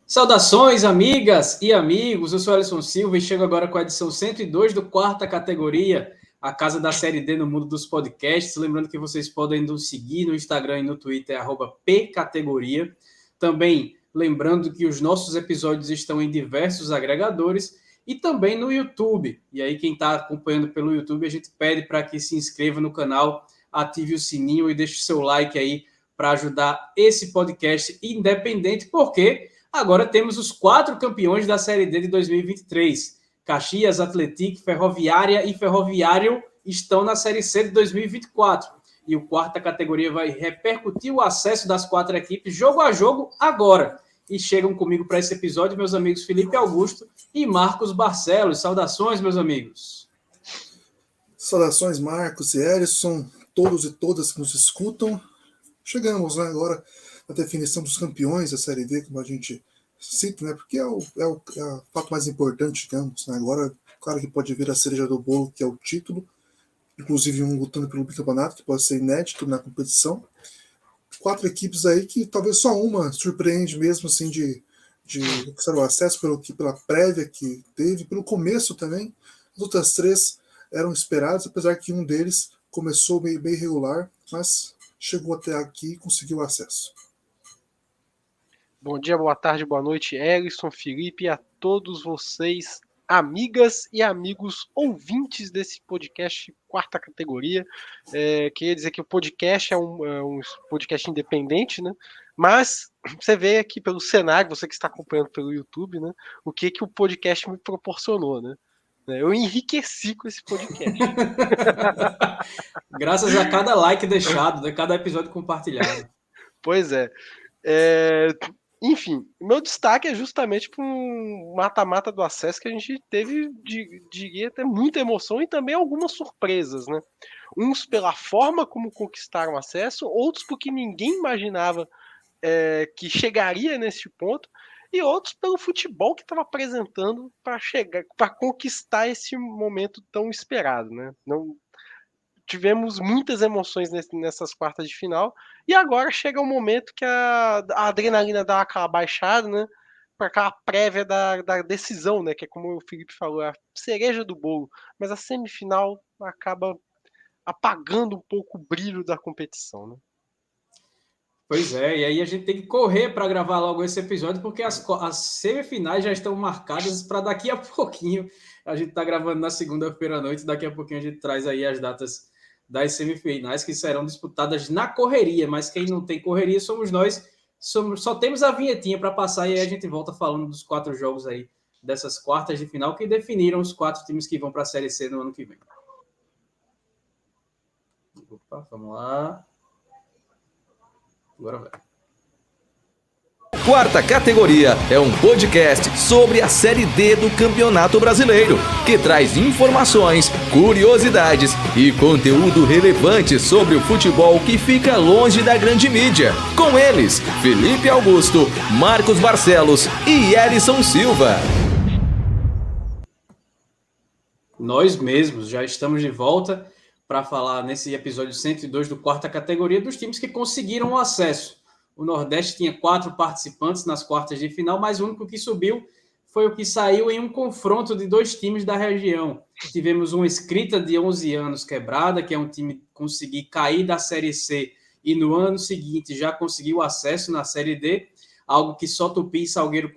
Saudações, amigas e amigos, eu sou Alisson Silva e chego agora com a edição 102 do Quarta Categoria, a casa da Série D no mundo dos podcasts. Lembrando que vocês podem nos seguir no Instagram e no Twitter, @pcategoria. Também lembrando que os nossos episódios estão em diversos agregadores e também no YouTube. E aí quem está acompanhando pelo YouTube, a gente pede para que se inscreva no canal, ative o sininho e deixe o seu like aí para ajudar esse podcast independente, porque agora temos os 4 campeões da Série D de 2023. Caxias, Atlético, Ferroviária e Ferroviário estão na Série C de 2024. E o Quarta Categoria vai repercutir o acesso das 4 equipes jogo a jogo agora. E chegam comigo para esse episódio meus amigos Felipe Augusto e Marcos Barcelos. Saudações, meus amigos. Saudações, Marcos e Ellison, todos e todas que nos escutam. Chegamos, né, agora na definição dos campeões da Série D, como a gente cita, né, porque é o fato mais importante, digamos. Né, agora, claro que pode vir a cereja do bolo, que é o título, inclusive um lutando pelo bicampeonato, que pode ser inédito na competição. 4 equipes aí que talvez só uma surpreende mesmo, assim, de o acesso pela prévia que teve, pelo começo também. As outras 3 eram esperadas, apesar que um deles começou bem irregular, mas chegou até aqui e conseguiu acesso. Bom dia, boa tarde, boa noite, Ellison, Felipe e a todos vocês, amigas e amigos ouvintes desse podcast Quarta Categoria. Queria dizer que o podcast é um podcast independente, né? Mas você vê aqui pelo cenário, você que está acompanhando pelo YouTube, né? O que o podcast me proporcionou, né? Eu enriqueci com esse podcast. Graças a cada like deixado, a cada episódio compartilhado. Pois é. Enfim, meu destaque é justamente para um mata-mata do acesso que a gente teve, diria, até muita emoção e também algumas surpresas, né? Uns pela forma como conquistaram acesso, outros porque ninguém imaginava que chegaria nesse ponto, e outros pelo futebol que estava apresentando para conquistar esse momento tão esperado, né? Tivemos muitas emoções nessas quartas de final, e agora chega o momento que a adrenalina dá aquela baixada, né? Para aquela prévia da decisão, né? Que é como o Felipe falou, a cereja do bolo. Mas a semifinal acaba apagando um pouco o brilho da competição, né? Pois é, e aí a gente tem que correr para gravar logo esse episódio, porque as semifinais já estão marcadas para daqui a pouquinho. A gente está gravando na segunda-feira à noite, daqui a pouquinho a gente traz aí as datas das semifinais que serão disputadas na correria, mas quem não tem correria somos nós. Só temos a vinhetinha para passar e aí a gente volta falando dos 4 jogos aí dessas quartas de final que definiram os 4 times que vão para a Série C no ano que vem. Opa, vamos lá. Agora vai. Quarta Categoria é um podcast sobre a Série D do Campeonato Brasileiro, que traz informações, curiosidades e conteúdo relevante sobre o futebol que fica longe da grande mídia. Com eles, Felipe Augusto, Marcos Barcelos e Ellison Silva. Nós mesmos já estamos de volta para falar nesse episódio 102 do Quarta Categoria dos times que conseguiram o acesso. O Nordeste tinha 4 participantes nas quartas de final, mas o único que subiu foi o que saiu em um confronto de 2 times da região. Tivemos uma Escrita de 11 anos quebrada, que é um time que conseguiu cair da Série C e no ano seguinte já conseguiu acesso na Série D, algo que só Tupi e Salgueiro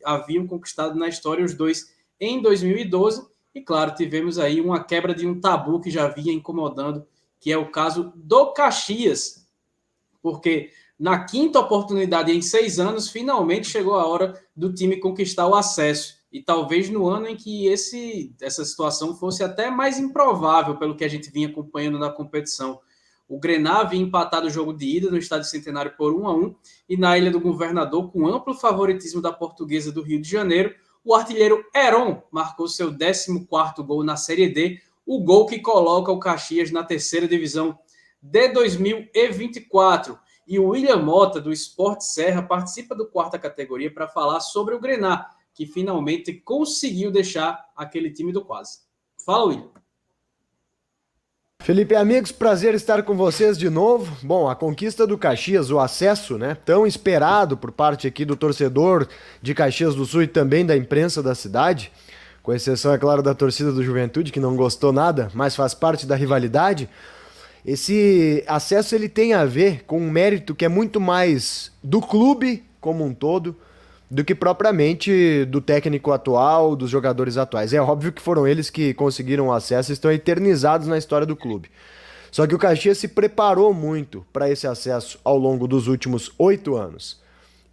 haviam conquistado na história, os dois em 2012. E claro, tivemos aí uma quebra de um tabu que já vinha incomodando, que é o caso do Caxias, porque na 5ª oportunidade em 6 anos, finalmente chegou a hora do time conquistar o acesso. E talvez no ano em que essa situação fosse até mais improvável, pelo que a gente vinha acompanhando na competição. O Grená havia empatado o jogo de ida no Estádio Centenário por 1-1, e na Ilha do Governador, com amplo favoritismo da Portuguesa do Rio de Janeiro, o artilheiro Heron marcou seu 14º gol na Série D, o gol que coloca o Caxias na 3ª divisão de 2024. E o William Mota, do Sport Serra, participa do Quarta Categoria para falar sobre o Grená, que finalmente conseguiu deixar aquele time do quase. Fala, William. Felipe, amigos, prazer estar com vocês de novo. Bom, a conquista do Caxias, o acesso, né, tão esperado por parte aqui do torcedor de Caxias do Sul e também da imprensa da cidade, com exceção, é claro, da torcida do Juventude, que não gostou nada, mas faz parte da rivalidade. Esse acesso ele tem a ver com um mérito que é muito mais do clube como um todo do que propriamente do técnico atual, dos jogadores atuais. É óbvio que foram eles que conseguiram o acesso e estão eternizados na história do clube. Só que o Caxias se preparou muito para esse acesso ao longo dos últimos 8 anos.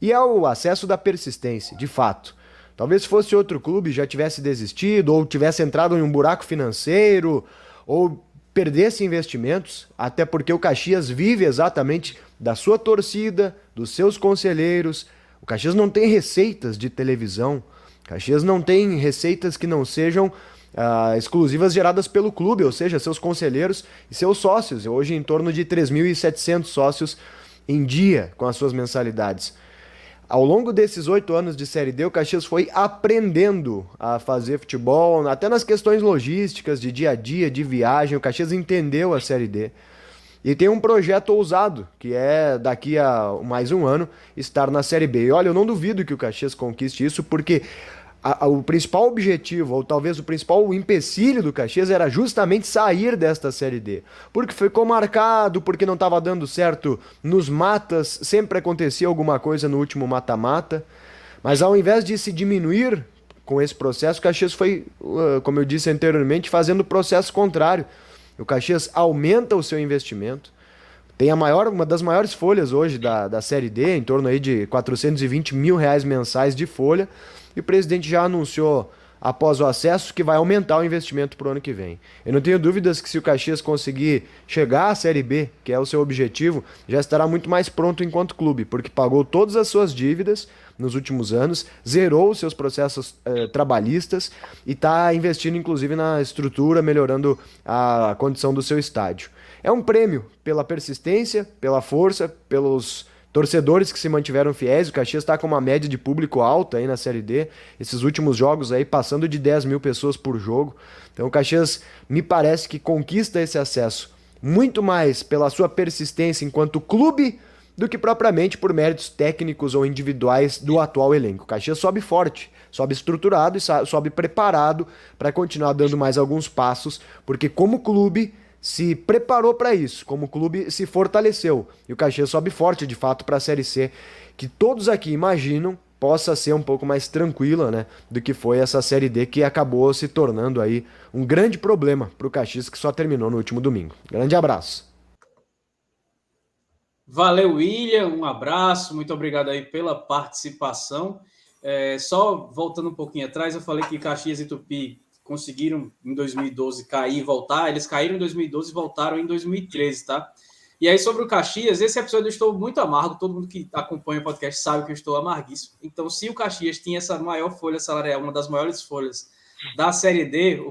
E é o acesso da persistência, de fato. Talvez se fosse outro clube já tivesse desistido, ou tivesse entrado em um buraco financeiro, ou perdesse investimentos, até porque o Caxias vive exatamente da sua torcida, dos seus conselheiros. O Caxias não tem receitas de televisão, o Caxias não tem receitas que não sejam exclusivas geradas pelo clube, ou seja, seus conselheiros e seus sócios. Hoje em torno de 3.700 sócios em dia com as suas mensalidades. Ao longo desses 8 anos de Série D, o Caxias foi aprendendo a fazer futebol, até nas questões logísticas, de dia a dia, de viagem. O Caxias entendeu a Série D. E tem um projeto ousado, que é daqui a mais um ano estar na Série B. E olha, eu não duvido que o Caxias conquiste isso, porque o principal objetivo, ou talvez o principal empecilho do Caxias era justamente sair desta Série D. Porque ficou marcado, porque não estava dando certo nos matas, sempre acontecia alguma coisa no último mata-mata. Mas ao invés de se diminuir com esse processo, o Caxias foi, como eu disse anteriormente, fazendo o processo contrário. O Caxias aumenta o seu investimento, tem uma das maiores folhas hoje da Série D, em torno aí de R$420 mil mensais de folha, e o presidente já anunciou, após o acesso, que vai aumentar o investimento para o ano que vem. Eu não tenho dúvidas que se o Caxias conseguir chegar à Série B, que é o seu objetivo, já estará muito mais pronto enquanto clube, porque pagou todas as suas dívidas nos últimos anos, zerou os seus processos trabalhistas e está investindo inclusive na estrutura, melhorando a condição do seu estádio. É um prêmio pela persistência, pela força, pelos torcedores que se mantiveram fiéis. O Caxias está com uma média de público alta aí na Série D. Esses últimos jogos aí passando de 10 mil pessoas por jogo. Então o Caxias me parece que conquista esse acesso muito mais pela sua persistência enquanto clube do que propriamente por méritos técnicos ou individuais do atual elenco. O Caxias sobe forte, sobe estruturado e sobe preparado para continuar dando mais alguns passos, porque como clube se preparou para isso, como clube se fortaleceu. E o Caxias sobe forte, de fato, para a Série C, que todos aqui imaginam possa ser um pouco mais tranquila, né, do que foi essa Série D, que acabou se tornando aí um grande problema para o Caxias, que só terminou no último domingo. Grande abraço. Valeu, William, um abraço, muito obrigado aí pela participação. Só voltando um pouquinho atrás, eu falei que Caxias e Tupi conseguiram em 2012 cair e voltar. Eles caíram em 2012 e voltaram em 2013, tá? E aí, sobre o Caxias, esse episódio eu estou muito amargo. Todo mundo que acompanha o podcast sabe que eu estou amarguíssimo. Então, se o Caxias tinha essa maior folha salarial, uma das maiores folhas da Série D,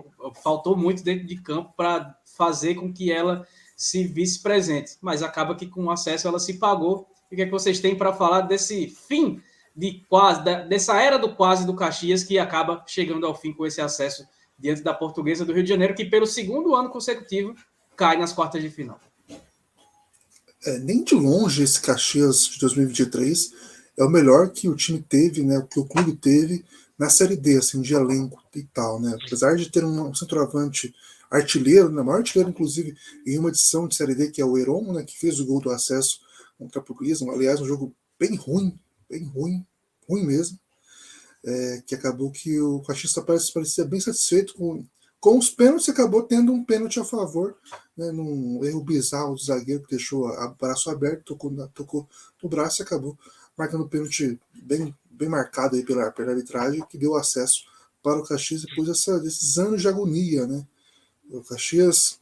faltou muito dentro de campo para fazer com que ela se visse presente. Mas acaba que com o acesso ela se pagou. E o que é que vocês têm para falar desse fim de quase, dessa era do quase do Caxias, que acaba chegando ao fim com esse acesso diante da Portuguesa do Rio de Janeiro, que pelo segundo ano consecutivo cai nas quartas de final? Nem de longe esse Caxias de 2023 é o melhor que o time teve, né, que o clube teve na Série D, assim, de elenco e tal, né? Apesar de ter um centroavante artilheiro, né, maior artilheiro, inclusive, em uma edição de Série D, que é o Heron, né, que fez o gol do acesso contra a Portuguesa, aliás, um jogo bem ruim mesmo, que acabou que o Caxias parecia bem satisfeito com os pênaltis, e acabou tendo um pênalti a favor, né, num erro bizarro do zagueiro que deixou o braço aberto, tocou no braço e acabou marcando um pênalti bem marcado aí pela arbitragem, que deu acesso para o Caxias depois desses anos de agonia, né? O Caxias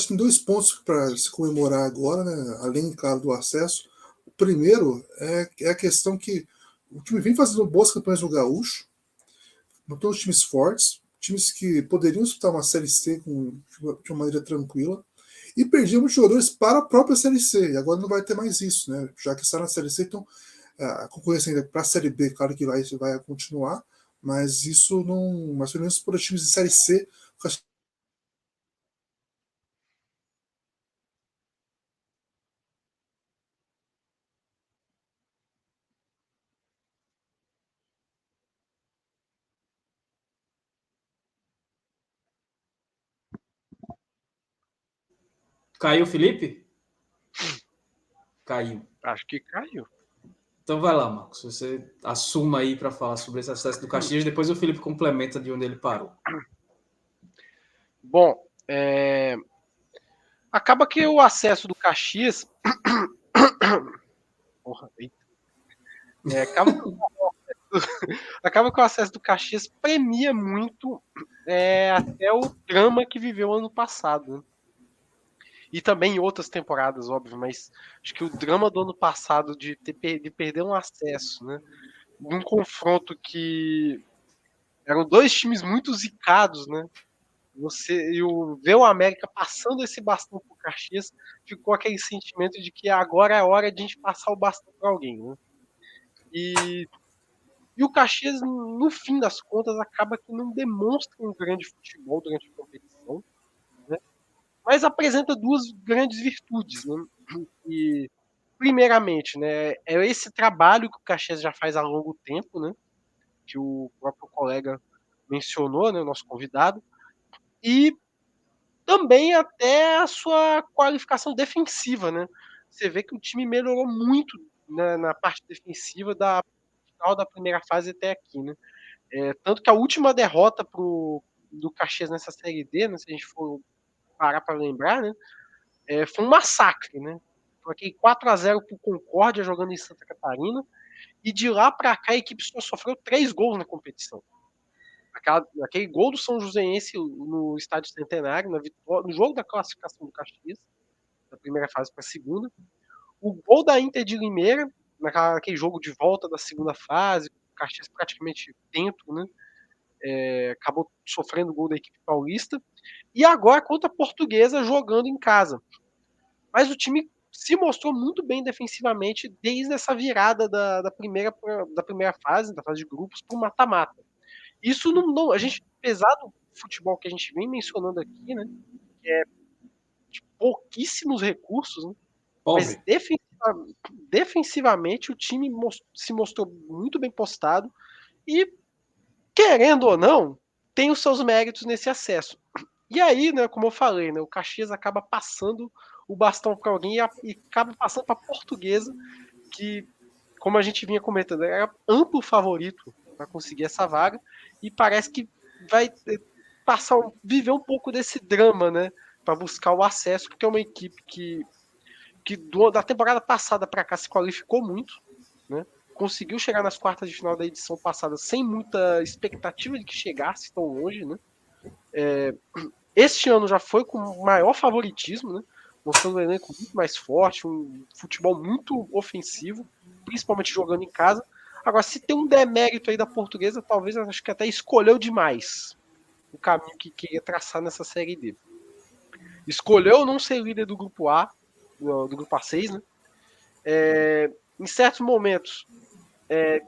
tem 2 pontos para se comemorar agora, né? Além, claro, do acesso. O primeiro é a questão que o time vem fazendo boas campanhas no Gaúcho, montou os times fortes, times que poderiam disputar uma Série C de uma maneira tranquila, e perdiam muitos jogadores para a própria Série C, e agora não vai ter mais isso, né? Já que está na Série C, então a concorrência ainda para a Série B, claro que vai continuar, mas isso não. Mas pelo menos para os times de Série C, Caiu, Felipe? Caiu. Acho que caiu. Então vai lá, Marcos. Você assuma aí para falar sobre esse acesso do Caxias. Depois o Felipe complementa de onde ele parou. Bom, acaba que o acesso do Caxias. Porra, eita. Acaba que o acesso do Caxias premia muito até o drama que viveu ano passado. Né? E também em outras temporadas, óbvio, mas acho que o drama do ano passado de perder um acesso, né? Num confronto que eram dois times muito zicados, né? Ver o América passando esse bastão pro Caxias, ficou aquele sentimento de que agora é a hora de a gente passar o bastão para alguém, né? E o Caxias, no fim das contas, acaba que não demonstra um grande futebol durante a competição, né? Mas apresenta duas grandes virtudes, né? E, primeiramente, né, é esse trabalho que o Caxias já faz há longo tempo, né? Que o próprio colega mencionou, né, o nosso convidado, e também até a sua qualificação defensiva, né? Você vê que o time melhorou muito na parte defensiva da final da primeira fase até aqui, né? Tanto que a última derrota do Caxias nessa Série D, né, se a gente for parar para lembrar, né, foi um massacre, né? Foi aquele 4-0 pro Concórdia jogando em Santa Catarina, e de lá para cá a equipe só sofreu 3 gols na competição. Aquele gol do São Joséense no Estádio Centenário, no jogo da classificação do Caxias, da primeira fase para a segunda. O gol da Inter de Limeira, naquele jogo de volta da segunda fase, o Caxias praticamente dentro, né? Acabou sofrendo o gol da equipe paulista. E agora contra a Portuguesa jogando em casa. Mas o time se mostrou muito bem defensivamente desde essa virada da primeira fase, da fase de grupos, para o mata-mata. Isso a gente, apesar do futebol que a gente vem mencionando aqui, né, que é de pouquíssimos recursos, né, mas defensivamente o time se mostrou muito bem postado e, querendo ou não, tem os seus méritos nesse acesso. E aí, né, como eu falei, né, o Caxias acaba passando o bastão para alguém e acaba passando para a Portuguesa, que, como a gente vinha comentando, era amplo favorito para conseguir essa vaga, e parece que vai viver um pouco desse drama, né, para buscar o acesso, porque é uma equipe que da temporada passada para cá se qualificou muito, né, conseguiu chegar nas quartas de final da edição passada sem muita expectativa de que chegasse tão longe, né. Este ano já foi com maior favoritismo, né, mostrando um elenco muito mais forte, um futebol muito ofensivo, principalmente jogando em casa. Agora, se tem um demérito aí da Portuguesa, talvez acho que até escolheu demais o caminho que queria traçar nessa Série D. Escolheu não ser líder do Grupo A, do Grupo A6, né? Em certos momentos,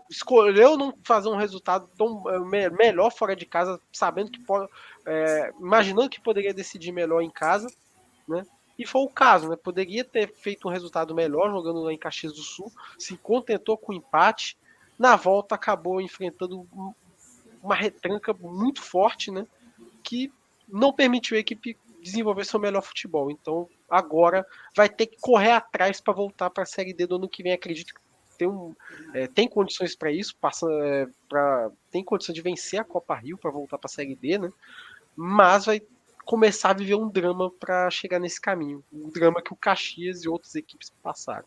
escolheu não fazer um resultado tão melhor fora de casa, sabendo que imaginando que poderia decidir melhor em casa, né? E foi o caso, né? Poderia ter feito um resultado melhor jogando lá em Caxias do Sul, se contentou com o empate. Na volta acabou enfrentando uma retranca muito forte, né? Que não permitiu a equipe desenvolver seu melhor futebol. Então agora vai ter que correr atrás para voltar para a Série D do ano que vem. Acredito que tem condições para isso, tem condição de vencer a Copa Rio para voltar para a Série D, né? Mas vai começar a viver um drama para chegar nesse caminho. Um drama que o Caxias e outras equipes passaram.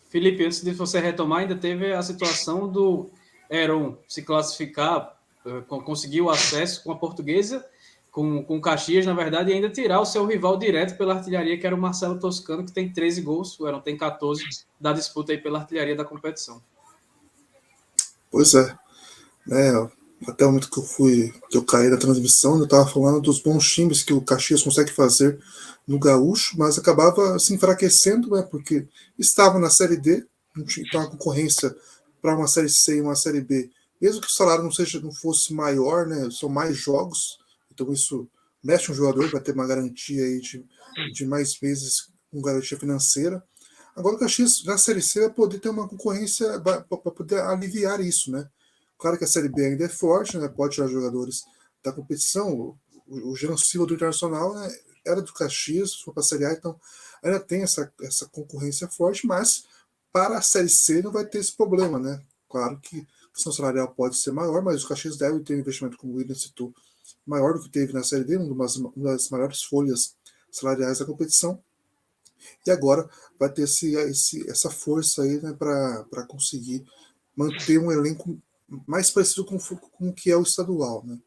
Felipe, antes de você retomar, ainda teve a situação do Heron se classificar, conseguir o acesso com a Portuguesa, com o Caxias, na verdade, e ainda tirar o seu rival direto pela artilharia, que era o Marcelo Toscano, que tem 13 gols, o Heron tem 14, da disputa aí pela artilharia da competição. Pois é. Até o momento que eu caí da transmissão, eu estava falando dos bons times que o Caxias consegue fazer no Gaúcho, mas acabava se enfraquecendo, né, porque estava na Série D, então a concorrência para uma Série C e uma Série B, mesmo que o salário não fosse maior, né, são mais jogos, então isso mexe um jogador para ter uma garantia aí de mais meses com garantia financeira. Agora o Caxias na Série C vai poder ter uma concorrência para poder aliviar isso, né? Claro que a Série B ainda é forte, né? Pode tirar jogadores da competição. O Jean Silva do Internacional, né, era do Caxias, foi para a Série A, então ainda tem essa concorrência forte, mas para a Série C não vai ter esse problema, né? Claro que a questão salarial pode ser maior, mas o Caxias deve ter um investimento, como o William citou, maior do que teve na Série D, uma das maiores folhas salariais da competição, e agora vai ter essa força aí, né, para conseguir manter um elenco mais parecido com o que é o estadual, né?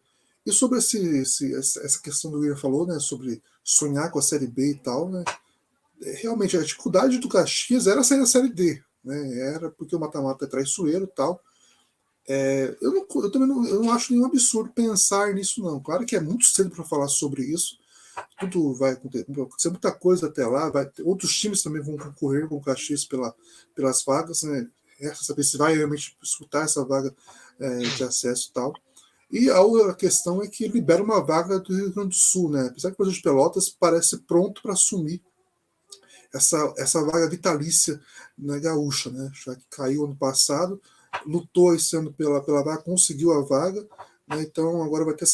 E sobre essa questão do William falou, né, sobre sonhar com a Série B e tal, né? Realmente a dificuldade do Caxias era sair da Série D, né? Era porque o mata-mata é traiçoeiro e tal. Eu também não acho nenhum absurdo pensar nisso, não. Claro que é muito cedo para falar sobre isso. Tudo vai acontecer muita coisa até lá. Outros times também vão concorrer com o Caxias pelas vagas, né? Resta saber se vai realmente disputar essa vaga de acesso e tal. E a outra questão é que libera uma vaga do Rio Grande do Sul, né? Apesar que o Brasil de Pelotas parece pronto para assumir essa vaga vitalícia na Gaúcha, né? Já que caiu ano passado, lutou esse ano pela vaga, conseguiu a vaga, né? Então agora vai ter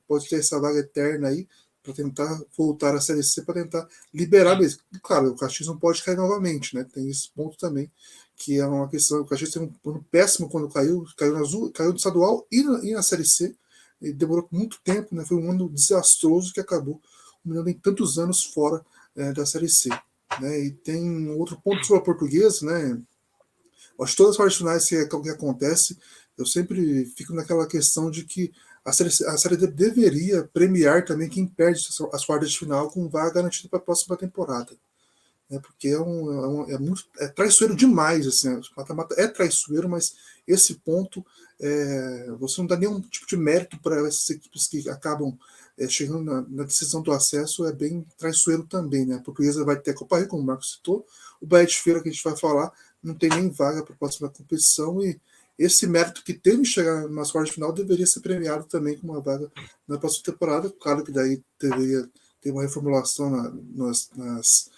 pode ter essa vaga eterna aí para tentar voltar à Série C, para tentar liberar mesmo. Claro, o Caxias não pode cair novamente, né? Tem esse ponto também, que é uma questão. O Caxias teve um ano péssimo quando caiu no estadual e na Série C. E demorou muito tempo, né? Foi um ano desastroso que acabou humilhando em tantos anos fora da Série C. Né? E tem outro ponto sobre a Portuguesa, né? Acho que todas as partes finais que acontece, eu sempre fico naquela questão de que a série D deveria premiar também quem perde as quartas de final com vaga garantida para a próxima temporada. Né? Porque é traiçoeiro demais. Assim, o mata-mata é traiçoeiro, mas esse ponto você não dá nenhum tipo de mérito para essas equipes que acabam chegando na decisão do acesso, é bem traiçoeiro também. Né? A Portuguesa vai ter a Copa Rio, como o Marcos citou, o Bahia de Feira, que a gente vai falar, não tem nem vaga para a próxima competição, e esse mérito que teve em chegar nas quartas de final deveria ser premiado também com uma vaga na próxima temporada. Claro que daí deveria ter uma reformulação nas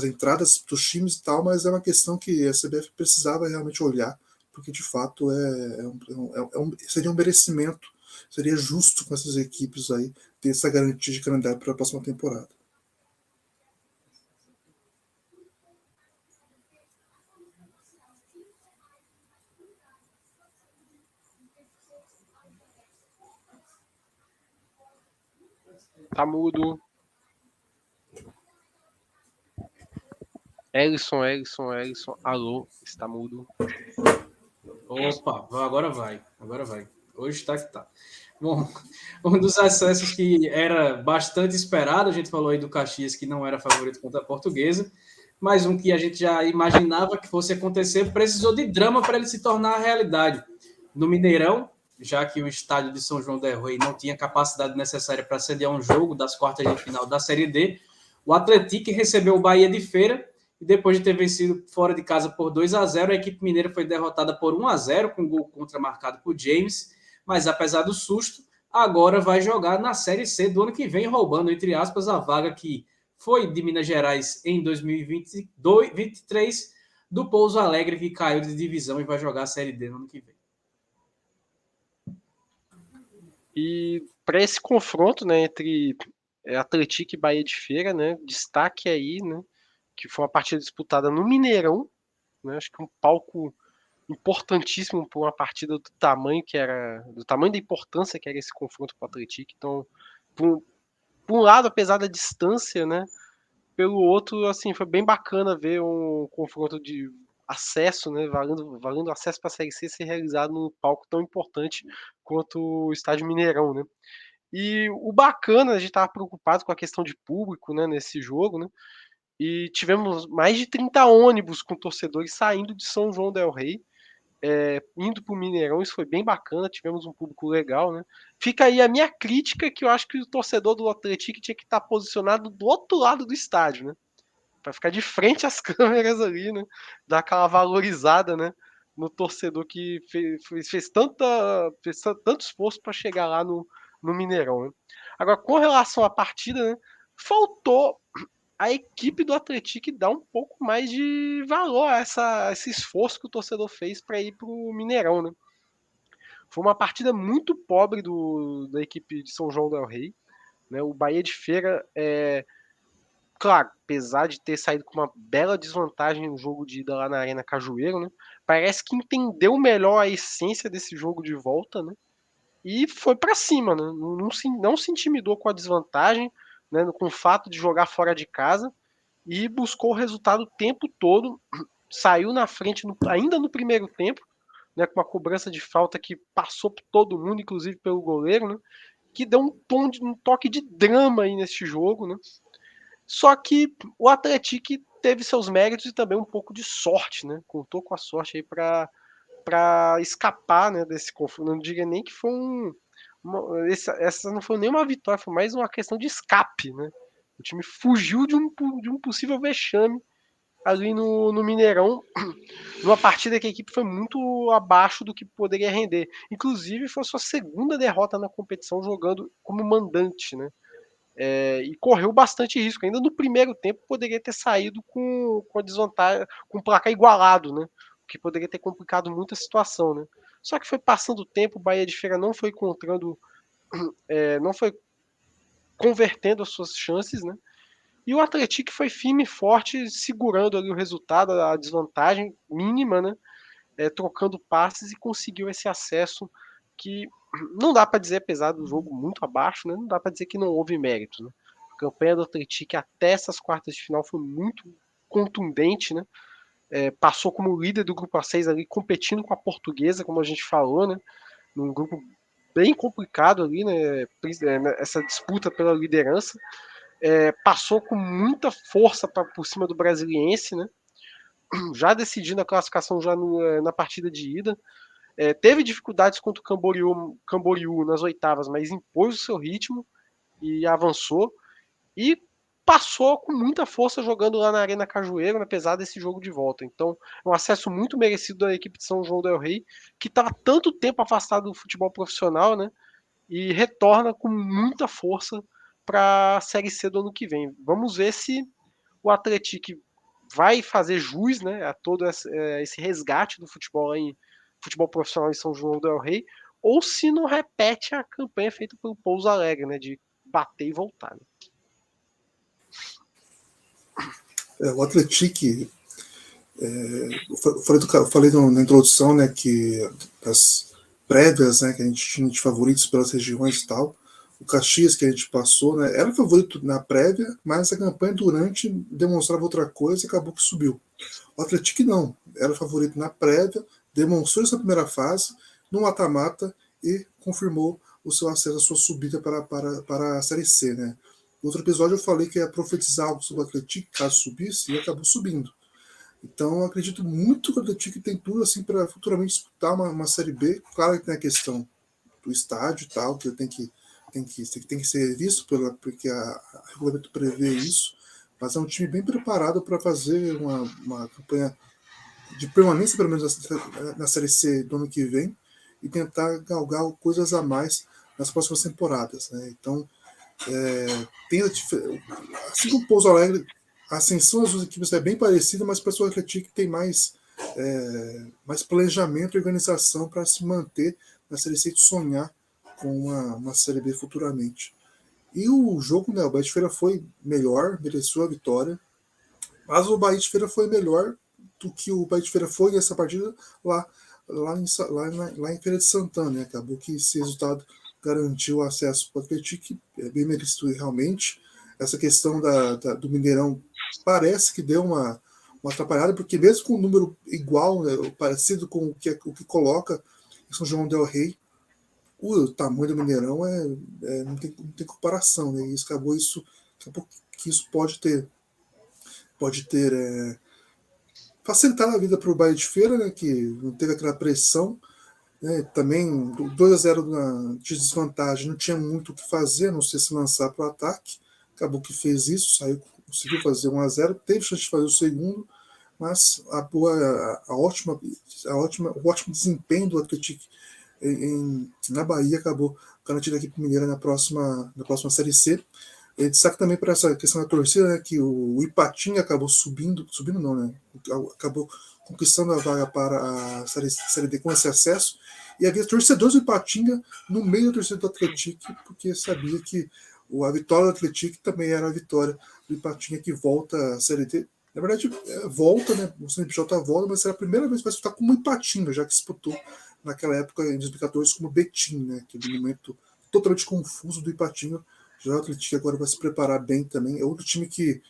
entradas dos times e tal, mas é uma questão que a CBF precisava realmente olhar, porque de fato seria um merecimento, seria justo com essas equipes aí ter essa garantia de calendário para a próxima temporada. Tá mudo. Ellison, alô, está mudo. Opa, agora vai. Hoje tá que tá. Bom, um dos acessos que era bastante esperado, a gente falou aí do Caxias, que não era favorito contra a Portuguesa, mas um que a gente já imaginava que fosse acontecer, precisou de drama para ele se tornar realidade. No Mineirão, já que o estádio de São João del Rei não tinha capacidade necessária para sediar um jogo das quartas de final da Série D, o Atlético recebeu o Bahia de Feira, e depois de ter vencido fora de casa por 2-0, a equipe mineira foi derrotada por 1-0, com gol contra marcado por James, mas apesar do susto, agora vai jogar na Série C do ano que vem, roubando, entre aspas, a vaga que foi de Minas Gerais em 2023, do Pouso Alegre, que caiu de divisão e vai jogar a Série D no ano que vem. E para esse confronto, né, entre Atlético e Bahia de Feira, né, destaque aí, né, que foi uma partida disputada no Mineirão, né, acho que um palco importantíssimo para uma partida do tamanho da importância que era esse confronto para o Atlético. Então, por um lado, apesar da distância, né, pelo outro, assim, foi bem bacana ver um confronto de acesso, né, valendo acesso para a Série C ser realizado num palco tão importante quanto o Estádio Mineirão, né. E o bacana, a gente estava preocupado com a questão de público, né, nesse jogo, né, e tivemos mais de 30 ônibus com torcedores saindo de São João del Rei, indo para o Mineirão. Isso foi bem bacana, tivemos um público legal, né? Fica aí a minha crítica, que eu acho que o torcedor do Atlético tinha que estar posicionado do outro lado do estádio, né? Para ficar de frente às câmeras ali, né? Dar aquela valorizada, né? No torcedor que fez tanto esforço para chegar lá no Mineirão, né? Agora, com relação à partida, né? Faltou a equipe do Atlético dá um pouco mais de valor a esse esforço que o torcedor fez para ir para o Mineirão, né? Foi uma partida muito pobre da equipe de São João del Rei. né? O Bahia de Feira, claro, apesar de ter saído com uma bela desvantagem no jogo de ida lá na Arena Cajueiro, né? Parece que entendeu melhor a essência desse jogo de volta, né? E foi para cima, né? Não se intimidou com a desvantagem, né? Com o fato de jogar fora de casa e buscou o resultado o tempo todo. Saiu na frente ainda no primeiro tempo, né? Com uma cobrança de falta que passou por todo mundo, inclusive pelo goleiro, né? Que deu um toque de drama aí neste jogo, né? Só que o Atlético teve seus méritos e também um pouco de sorte, né? Contou com a sorte aí para escapar, né, desse confronto. Não diria nem que foi essa não foi nem uma vitória, foi mais uma questão de escape, né? O time fugiu de um possível vexame ali no Mineirão, numa partida que a equipe foi muito abaixo do que poderia render. Inclusive, foi a sua segunda derrota na competição jogando como mandante, né? E correu bastante risco. Ainda no primeiro tempo poderia ter saído com a desvantagem, com o placar igualado, né? O que poderia ter complicado muito a situação, né? Só que foi passando o tempo, o Bahia de Feira não foi encontrando, não foi convertendo as suas chances, né? E o Atlético foi firme e forte, segurando ali o resultado, a desvantagem mínima, né? Trocando passes e conseguiu esse acesso que não dá para dizer, apesar do jogo muito abaixo, né? Não dá para dizer que não houve mérito, né? A campanha do Atlético até essas quartas de final foi muito contundente, né? Passou como líder do grupo A6 ali, competindo com a Portuguesa, como a gente falou, né? Num grupo bem complicado ali, né? Essa disputa pela liderança. Passou com muita força por cima do Brasiliense, né? Já decidindo a classificação já na partida de ida. Teve dificuldades contra o Camboriú nas oitavas, mas impôs o seu ritmo e avançou. E passou com muita força jogando lá na Arena Cajueiro, apesar desse jogo de volta. Então, é um acesso muito merecido da equipe de São João del Rei, que estava tanto tempo afastado do futebol profissional, né? E retorna com muita força para a Série C do ano que vem. Vamos ver se o Atlético vai fazer jus, né, a todo esse resgate do futebol futebol profissional em São João del Rei, ou se não repete a campanha feita pelo Pouso Alegre, né, de bater e voltar. Né? O Atlético, eu falei na introdução, né, que as prévias, né, que a gente tinha de favoritos pelas regiões e tal, o Caxias que a gente passou, né, era favorito na prévia, mas a campanha durante demonstrava outra coisa e acabou que subiu. O Atlético não, era favorito na prévia, demonstrou essa primeira fase, no mata-mata e confirmou o seu acesso, a sua subida para a Série C. Né. No outro episódio eu falei que ia profetizar algo sobre o Atlético caso subisse e acabou subindo. Então eu acredito muito que o Atlético tem tudo assim para futuramente disputar uma Série B. Claro que tem a questão do estádio e tal, que tem que ser visto porque a regulamento prevê isso, mas é um time bem preparado para fazer uma campanha de permanência, pelo menos na Série C do ano que vem, e tentar galgar coisas a mais nas próximas temporadas. Né? Então, assim como o Pouso Alegre, a ascensão das duas equipes é bem parecida, mas o pessoal do Atlético tem mais planejamento e organização para se manter na Série C e sonhar com uma Série B futuramente. E o jogo, né, o Bahia de Feira foi melhor, mereceu a vitória, mas o Bahia de Feira foi melhor do que o Bahia de Feira foi nessa partida lá em Feira de Santana. Né? Acabou que esse resultado garantiu o acesso para o Atlético, é bem merecido realmente. Essa questão do Mineirão parece que deu uma atrapalhada, porque mesmo com um número igual, né, parecido com o que coloca em São João del Rei, o tamanho do Mineirão não tem comparação, né? E acabou que isso pode ter facilitado a vida para o Bahia de Feira, né? Que não teve aquela pressão, né? Também 2-0 de desvantagem, não tinha muito o que fazer, a não ser se lançar para o ataque. Acabou que fez isso, conseguiu fazer 1-0, teve chance de fazer o segundo, mas o ótimo desempenho do Atlético na Bahia acabou garantindo a equipe mineira na próxima Série C. Destaque também para essa questão da torcida, né, que o Ipatinga acabou subindo não, né, acabou conquistando a vaga para a Série D com esse acesso, e havia torcedores do Ipatinga no meio da torcida do Atlético, porque sabia que A vitória do Atlético também era a vitória do Ipatinga, que volta à Série D. Na verdade, volta, né? O CNPJ volta, mas será a primeira vez que vai disputar como Ipatinga, já que disputou naquela época, em 2014, como Betim, né? Aquele momento totalmente confuso do Ipatinga. Já o Atlético agora vai se preparar bem também. É outro time que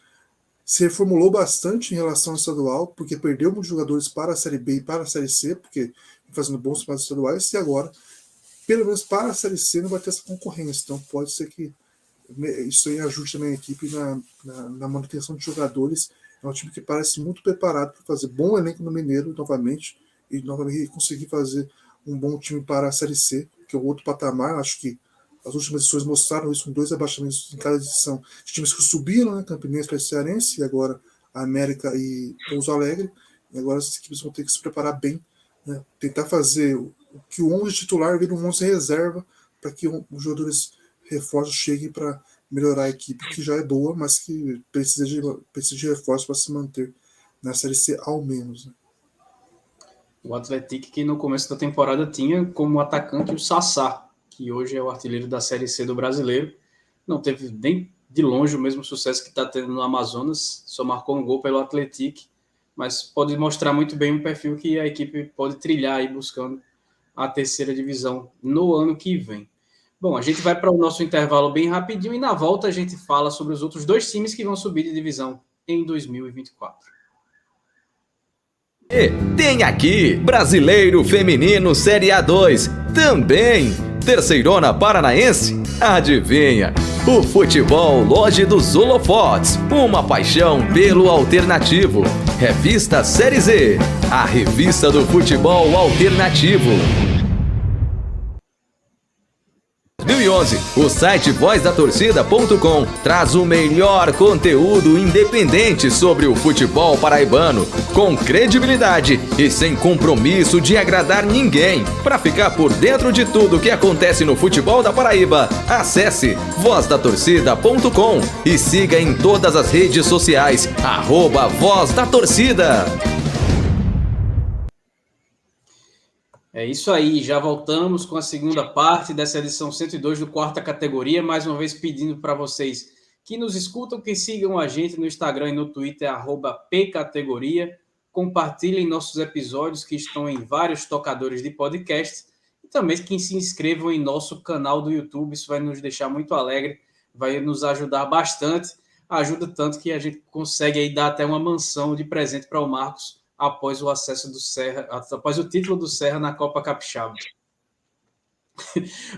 se reformulou bastante em relação ao estadual, porque perdeu muitos jogadores para a Série B e para a Série C, porque fazendo bons campeonatos estaduais, e agora, pelo menos para a Série C, não vai ter essa concorrência. Então pode ser que isso aí ajude também a equipe na manutenção de jogadores. É um time que parece muito preparado para fazer bom elenco no Mineiro novamente e novamente conseguir fazer um bom time para a Série C, que é o outro patamar. Acho que as últimas edições mostraram isso com 2 abaixamentos em cada edição de times que subiram, né? Campinense para Cearense, e agora a América e Pouso Alegre. E agora as equipes vão ter que se preparar bem, né? Tentar fazer que o 11 titular vire um 11 reserva, para que os jogadores reforços cheguem para melhorar a equipe, que já é boa, mas que precisa de reforço para se manter na Série C ao menos, né? O Atlético, que no começo da temporada tinha como atacante o Sassá, que hoje é o artilheiro da Série C do Brasileiro. Não teve nem de longe o mesmo sucesso que está tendo no Amazonas, só marcou um gol pelo Atlético, mas pode mostrar muito bem um perfil que a equipe pode trilhar aí buscando a terceira divisão no ano que vem. Bom, a gente vai para o nosso intervalo bem rapidinho e na volta a gente fala sobre os outros 2 times que vão subir de divisão em 2024. E tem aqui Brasileiro Feminino Série A2, também Terceirona Paranaense. Adivinha? O futebol Loja dos Holofotes, uma paixão pelo alternativo. Revista Série Z, a revista do futebol alternativo. 2011, o site vozdatorcida.com traz o melhor conteúdo independente sobre o futebol paraibano, com credibilidade e sem compromisso de agradar ninguém. Para ficar por dentro de tudo que acontece no futebol da Paraíba, acesse vozdatorcida.com e siga em todas as redes sociais, @vozdatorcida. É isso aí, já voltamos com a segunda parte dessa edição 102 do Quarta Categoria, mais uma vez pedindo para vocês que nos escutam, que sigam a gente no Instagram e no Twitter, @pcategoria, compartilhem nossos episódios que estão em vários tocadores de podcast e também que se inscrevam em nosso canal do YouTube, isso vai nos deixar muito alegre, vai nos ajudar bastante, ajuda tanto que a gente consegue aí dar até uma mansão de presente para o Marcos, após o acesso do Serra, após o título do Serra na Copa Capixaba.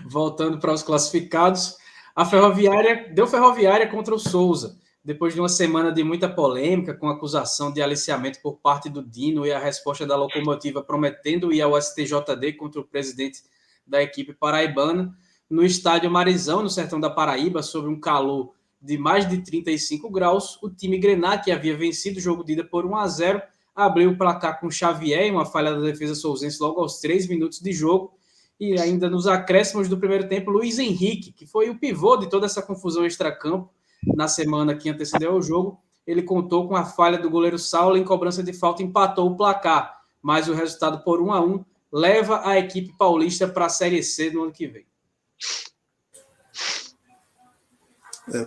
Voltando para os classificados, a Ferroviária deu Ferroviária contra o Souza, depois de uma semana de muita polêmica, com acusação de aliciamento por parte do Dino e a resposta da Locomotiva prometendo ir ao STJD contra o presidente da equipe paraibana. No estádio Marizão, no sertão da Paraíba, sob um calor de mais de 35 graus, o time Grená, que havia vencido o jogo de ida por 1-0, abriu o placar com Xavier, uma falha da defesa souzense logo aos 3 minutos de jogo, e ainda nos acréscimos do primeiro tempo, Luiz Henrique, que foi o pivô de toda essa confusão extracampo na semana que antecedeu ao jogo, ele contou com a falha do goleiro Saulo em cobrança de falta, empatou o placar, mas o resultado por 1-1 leva a equipe paulista para a Série C no ano que vem.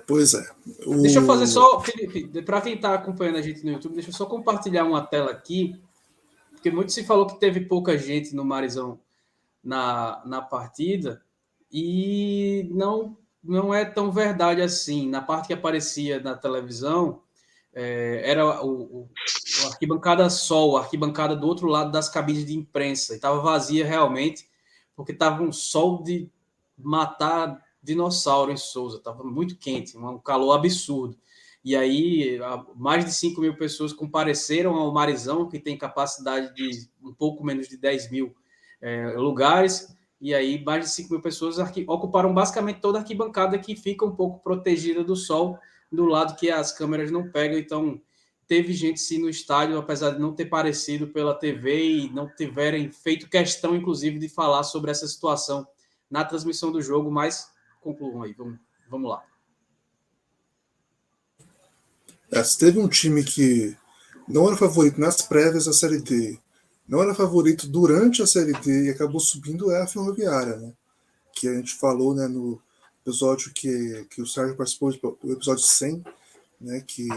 Pois é. Deixa eu fazer só, Felipe, para quem está acompanhando a gente no YouTube, deixa eu só compartilhar uma tela aqui, porque muito se falou que teve pouca gente no Marizão na partida, e não é tão verdade assim. Na parte que aparecia na televisão, era o arquibancada sol, a arquibancada do outro lado das cabines de imprensa, e estava vazia realmente, porque estava um sol de matar dinossauro em Souza, estava muito quente, um calor absurdo. E aí, mais de 5 mil pessoas compareceram ao Marizão, que tem capacidade de um pouco menos de 10 mil lugares, e aí mais de 5 mil pessoas ocuparam basicamente toda a arquibancada, que fica um pouco protegida do sol, do lado que as câmeras não pegam. Então, teve gente sim no estádio, apesar de não ter aparecido pela TV e não tiverem feito questão, inclusive, de falar sobre essa situação na transmissão do jogo, mas concluam aí, vamos lá. Se teve um time que não era favorito nas prévias da Série D, não era favorito durante a Série D e acabou subindo, é a Ferroviária, né? Que a gente falou, né, no episódio que o Sérgio participou, o episódio 100, né, que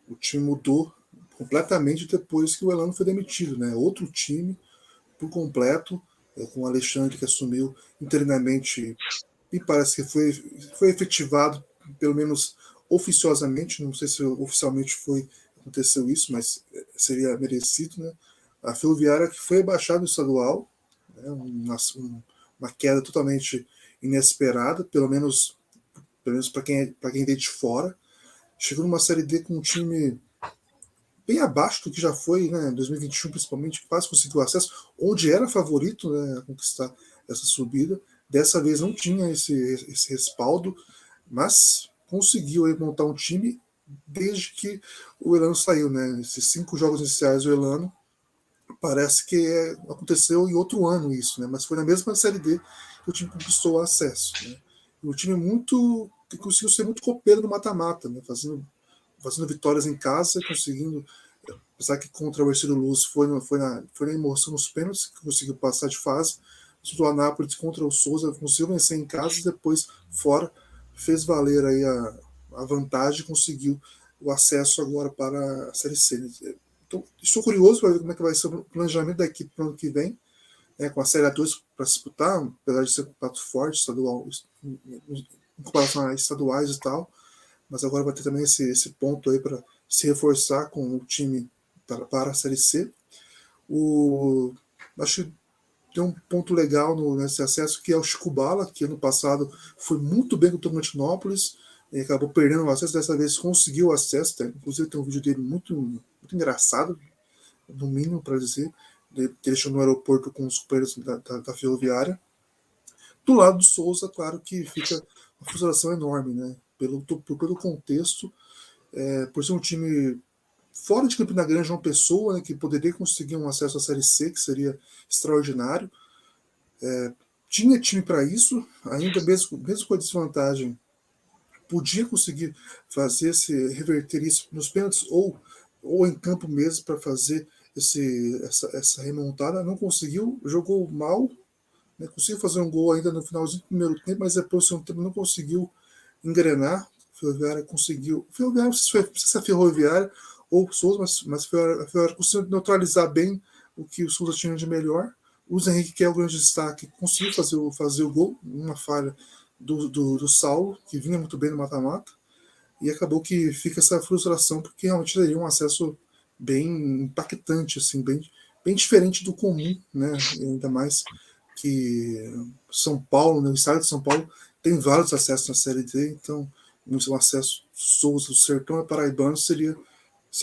o time mudou completamente depois que o Elano foi demitido, né? Outro time por completo, com o Alexandre que assumiu interinamente, e parece que foi efetivado, pelo menos oficiosamente, não sei se oficialmente aconteceu isso, mas seria merecido, né? A Ferroviária que foi abaixada no estadual, né? Uma queda totalmente inesperada, pelo menos para quem veio de fora. Chegou numa Série D com um time bem abaixo do que já foi, né, em 2021, principalmente, quase conseguiu acesso, onde era favorito, né, a conquistar essa subida. Dessa vez não tinha esse respaldo, mas conseguiu aí montar um time desde que o Elano saiu. Né, esses 5 jogos iniciais do Elano, parece que aconteceu em outro ano isso, né, mas foi na mesma Série D que o time conquistou o acesso. Né, e o time que conseguiu ser muito copeiro no mata-mata, né, fazendo vitórias em casa, conseguindo, apesar que contra o Ercílio Luz foi na emoção nos pênaltis, que conseguiu passar de fase. O Anápolis contra o Souza conseguiu vencer em casa e depois fora fez valer aí a vantagem e conseguiu o acesso agora para a Série C. Então, estou curioso para ver como é que vai ser o planejamento da equipe para o ano que vem, né, com a Série A2 para disputar, apesar de ser um prato forte, estadual, em comparação a estaduais e tal, mas agora vai ter também esse ponto aí para se reforçar com o time para a Série C. Acho que tem um ponto legal nesse acesso, que é o Chico Bala, que ano passado foi muito bem com o Tocantinópolis, e acabou perdendo o acesso, dessa vez conseguiu o acesso, inclusive tem um vídeo dele muito, muito engraçado, no mínimo para dizer, que ele chegou no aeroporto com os companheiros da Ferroviária. Do lado do Souza, claro que fica uma frustração enorme, né? Por todo o contexto, por ser um time fora de Campina Grande, uma pessoa, né, que poderia conseguir um acesso à Série C, que seria extraordinário. Tinha time para isso, ainda mesmo com a desvantagem, podia conseguir reverter isso nos pênaltis ou em campo mesmo para fazer essa remontada. Não conseguiu, jogou mal, né, conseguiu fazer um gol ainda no finalzinho do primeiro tempo, mas depois do segundo tempo não conseguiu engrenar. A Ferroviária conseguiu. Ferroviária, não sei se é a Ferroviária ou o Souza, mas a Ferroviária conseguiu neutralizar bem o que o Souza tinha de melhor. O Luiz Henrique, que é o grande destaque, conseguiu fazer o gol, uma falha do Saulo, que vinha muito bem no mata-mata, e acabou que fica essa frustração, porque realmente teria um acesso bem impactante, assim, bem diferente do comum, né? E ainda mais que São Paulo, né, o estado de São Paulo, tem vários acessos na Série D, então um acesso Souza do Sertão Paraibano seria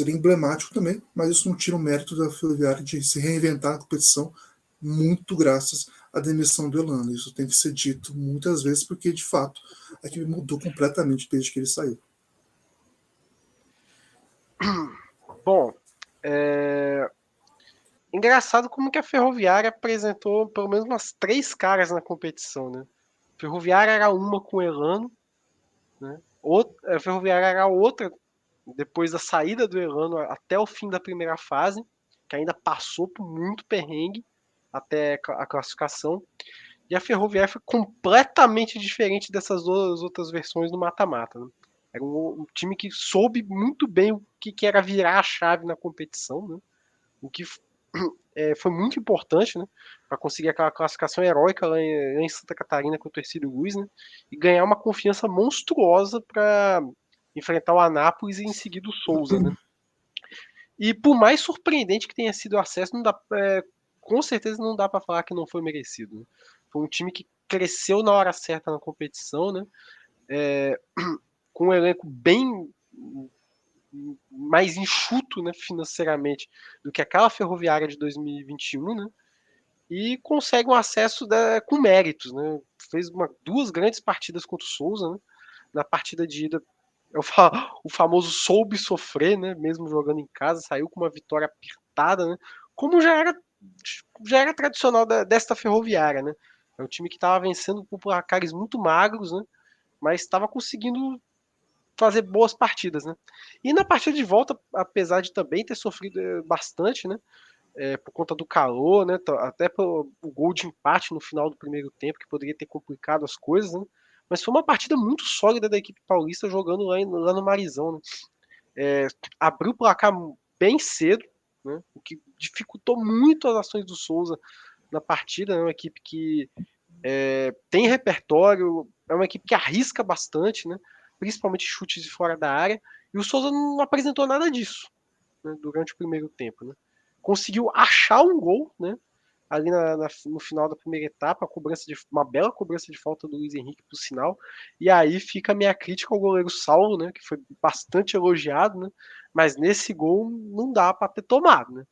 emblemático também, mas isso não tira o mérito da Ferroviária de se reinventar na competição, muito graças à demissão do Elano. Isso tem que ser dito muitas vezes, porque de fato a equipe mudou completamente desde que ele saiu. Bom, engraçado como que a Ferroviária apresentou pelo menos umas 3 caras na competição, né? A Ferroviária era uma com o Elano, né? A Ferroviária era outra depois da saída do Elano até o fim da primeira fase, que ainda passou por muito perrengue até a classificação. E a Ferroviária foi completamente diferente dessas duas outras versões do mata-mata, né? Era um time que soube muito bem o que era virar a chave na competição, né? O que foi muito importante, né, para conseguir aquela classificação heróica lá em Santa Catarina com o Ercílio Luz, né, e ganhar uma confiança monstruosa para enfrentar o Anápolis e em seguida o Souza, né. E por mais surpreendente que tenha sido o acesso, com certeza não dá para falar que não foi merecido, né. Foi um time que cresceu na hora certa na competição, né, com um elenco bem mais enxuto, né, financeiramente do que aquela Ferroviária de 2021, né, e consegue um acesso com méritos, né, fez 2 grandes partidas contra o Souza, né, na partida de ida o famoso soube sofrer, né, mesmo jogando em casa, saiu com uma vitória apertada, né, como já era tradicional desta Ferroviária, né, é um time que estava vencendo por placares muito magros, né, mas estava conseguindo fazer boas partidas, né? E na partida de volta, apesar de também ter sofrido bastante, né? Por conta do calor, né? Até pelo gol de empate no final do primeiro tempo, que poderia ter complicado as coisas, né? Mas foi uma partida muito sólida da equipe paulista jogando lá no Marizão, né? Abriu o placar bem cedo, né? O que dificultou muito as ações do Souza na partida. É uma equipe que tem repertório, é uma equipe que arrisca bastante, né? Principalmente chutes de fora da área, e o Souza não apresentou nada disso, né, durante o primeiro tempo. Né? Conseguiu achar um gol, né? Ali no final da primeira etapa, uma bela cobrança de falta do Luiz Henrique, por sinal. E aí fica a minha crítica ao goleiro Saulo, né, que foi bastante elogiado, né, mas nesse gol não dá para ter tomado. Né?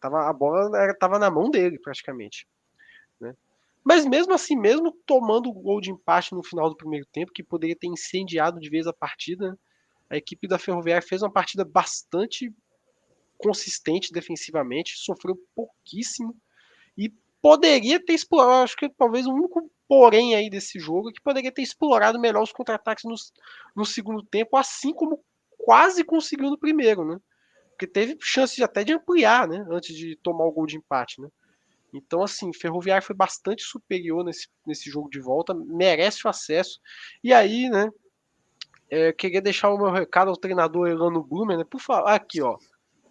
A bola estava na mão dele, praticamente. Né? Mas mesmo assim, mesmo tomando o gol de empate no final do primeiro tempo, que poderia ter incendiado de vez a partida, né, a equipe da Ferroviária fez uma partida bastante consistente defensivamente, sofreu pouquíssimo, e poderia ter explorado, acho que talvez o único porém aí desse jogo é que poderia ter explorado melhor os contra-ataques no segundo tempo, assim como quase conseguiu no primeiro, né? Porque teve chance até de ampliar, né? Antes de tomar o gol de empate, né? Então, assim, Ferroviário foi bastante superior nesse jogo de volta, merece o acesso. E aí, né? Queria deixar o meu recado ao treinador Elano Blumer, né? Por favor, aqui, ó.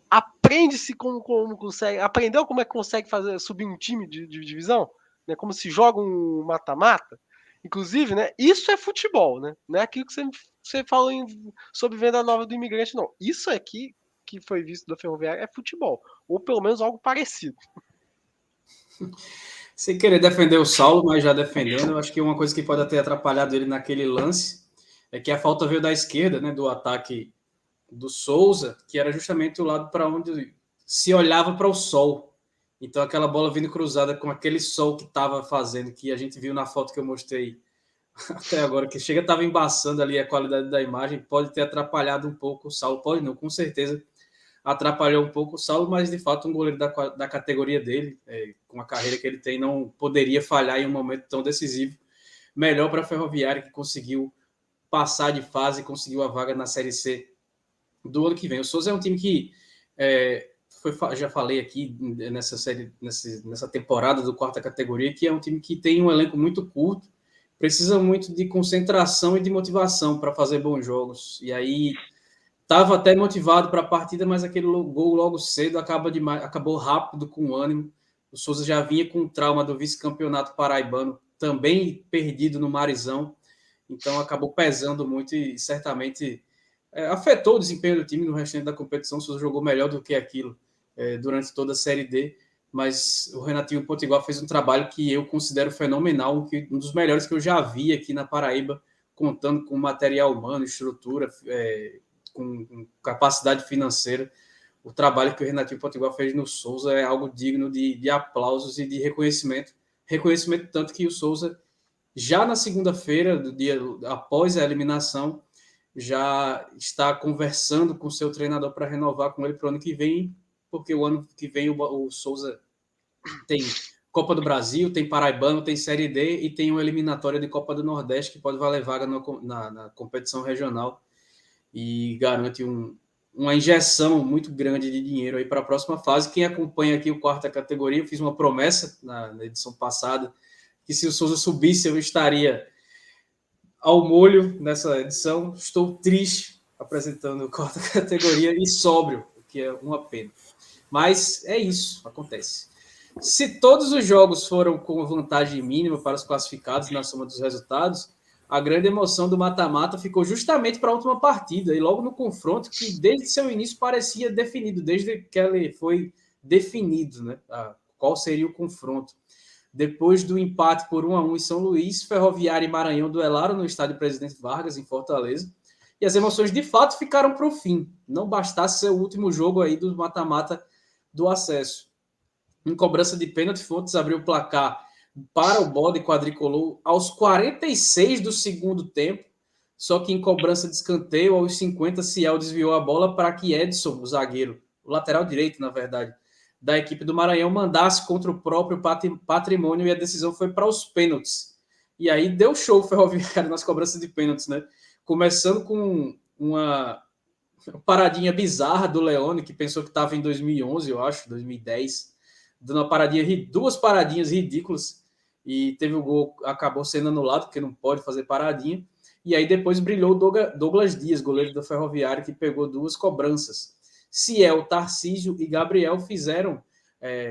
Aprende-se como consegue. Aprendeu como é que consegue subir um time de divisão? Né? Como se joga um mata-mata? Inclusive, né? Isso é futebol, né? Não é aquilo que você falou sobre venda nova do imigrante, não. Isso aqui que foi visto da Ferroviária é futebol. Ou pelo menos algo parecido. Sem querer defender o Saulo, mas já defendendo, eu acho que uma coisa que pode ter atrapalhado ele naquele lance é que a falta veio da esquerda, né? Do ataque do Souza, que era justamente o lado para onde se olhava para o sol. Então aquela bola vindo cruzada com aquele sol que estava fazendo, que a gente viu na foto que eu mostrei até agora, que chega estava embaçando ali a qualidade da imagem, pode ter atrapalhado um pouco o Saulo, pode não, com certeza atrapalhou um pouco o Saulo, mas de fato um goleiro da categoria dele, com a carreira que ele tem, não poderia falhar em um momento tão decisivo. Melhor para a Ferroviária, que conseguiu passar de fase, conseguiu a vaga na Série C do ano que vem. O Souza é um time que já falei aqui nessa série, nessa temporada do quarta categoria, que é um time que tem um elenco muito curto, precisa muito de concentração e de motivação para fazer bons jogos. E aí estava até motivado para a partida, mas aquele gol logo cedo acabou rápido com o ânimo. O Souza já vinha com o trauma do vice-campeonato paraibano, também perdido no Marizão, então acabou pesando muito e certamente afetou o desempenho do time no restante da competição. O Souza jogou melhor do que aquilo durante toda a Série D, mas o Renatinho Potiguar fez um trabalho que eu considero fenomenal, um dos melhores que eu já vi aqui na Paraíba, contando com material humano, estrutura, com capacidade financeira. O trabalho que o Renatinho Potiguar fez no Souza é algo digno de aplausos e de reconhecimento. Reconhecimento tanto que o Souza, já na segunda-feira, do dia após a eliminação, já está conversando com o seu treinador para renovar com ele para o ano que vem, porque o ano que vem o Souza tem Copa do Brasil, tem Paraibano, tem Série D e tem uma eliminatória de Copa do Nordeste que pode valer vaga na competição regional e garante uma injeção muito grande de dinheiro aí para a próxima fase. Quem acompanha aqui o quarta categoria, eu fiz uma promessa na edição passada, que se o Souza subisse eu estaria ao molho nessa edição. Estou triste apresentando a quarta categoria e sóbrio, o que é uma pena. Mas é isso, acontece. Se todos os jogos foram com vantagem mínima para os classificados na soma dos resultados, a grande emoção do mata-mata ficou justamente para a última partida, e logo no confronto que desde seu início parecia definido, desde que ele foi definido, né? Qual seria o confronto. Depois do empate por 1-1 em São Luís, Ferroviária e Maranhão duelaram no estádio Presidente Vargas, em Fortaleza, e as emoções de fato ficaram para o fim. Não bastasse ser o último jogo aí do mata-mata do acesso. Em cobrança de pênalti, Fontes abriu o placar para o bode quadricolor aos 46 do segundo tempo, só que em cobrança de escanteio, aos 50, Ciel desviou a bola para que Edson, o zagueiro, o lateral direito, na verdade, da equipe do Maranhão, mandasse contra o próprio patrimônio, e a decisão foi para os pênaltis. E aí deu show o Ferroviário nas cobranças de pênaltis, né? Começando com uma paradinha bizarra do Leone, que pensou que estava em 2011, eu acho, 2010, dando uma paradinha, duas paradinhas ridículas, e teve o gol, acabou sendo anulado, porque não pode fazer paradinha. E aí depois brilhou o Douglas Dias, goleiro do Ferroviário, que pegou 2 cobranças. Ciel, Tarcísio e Gabriel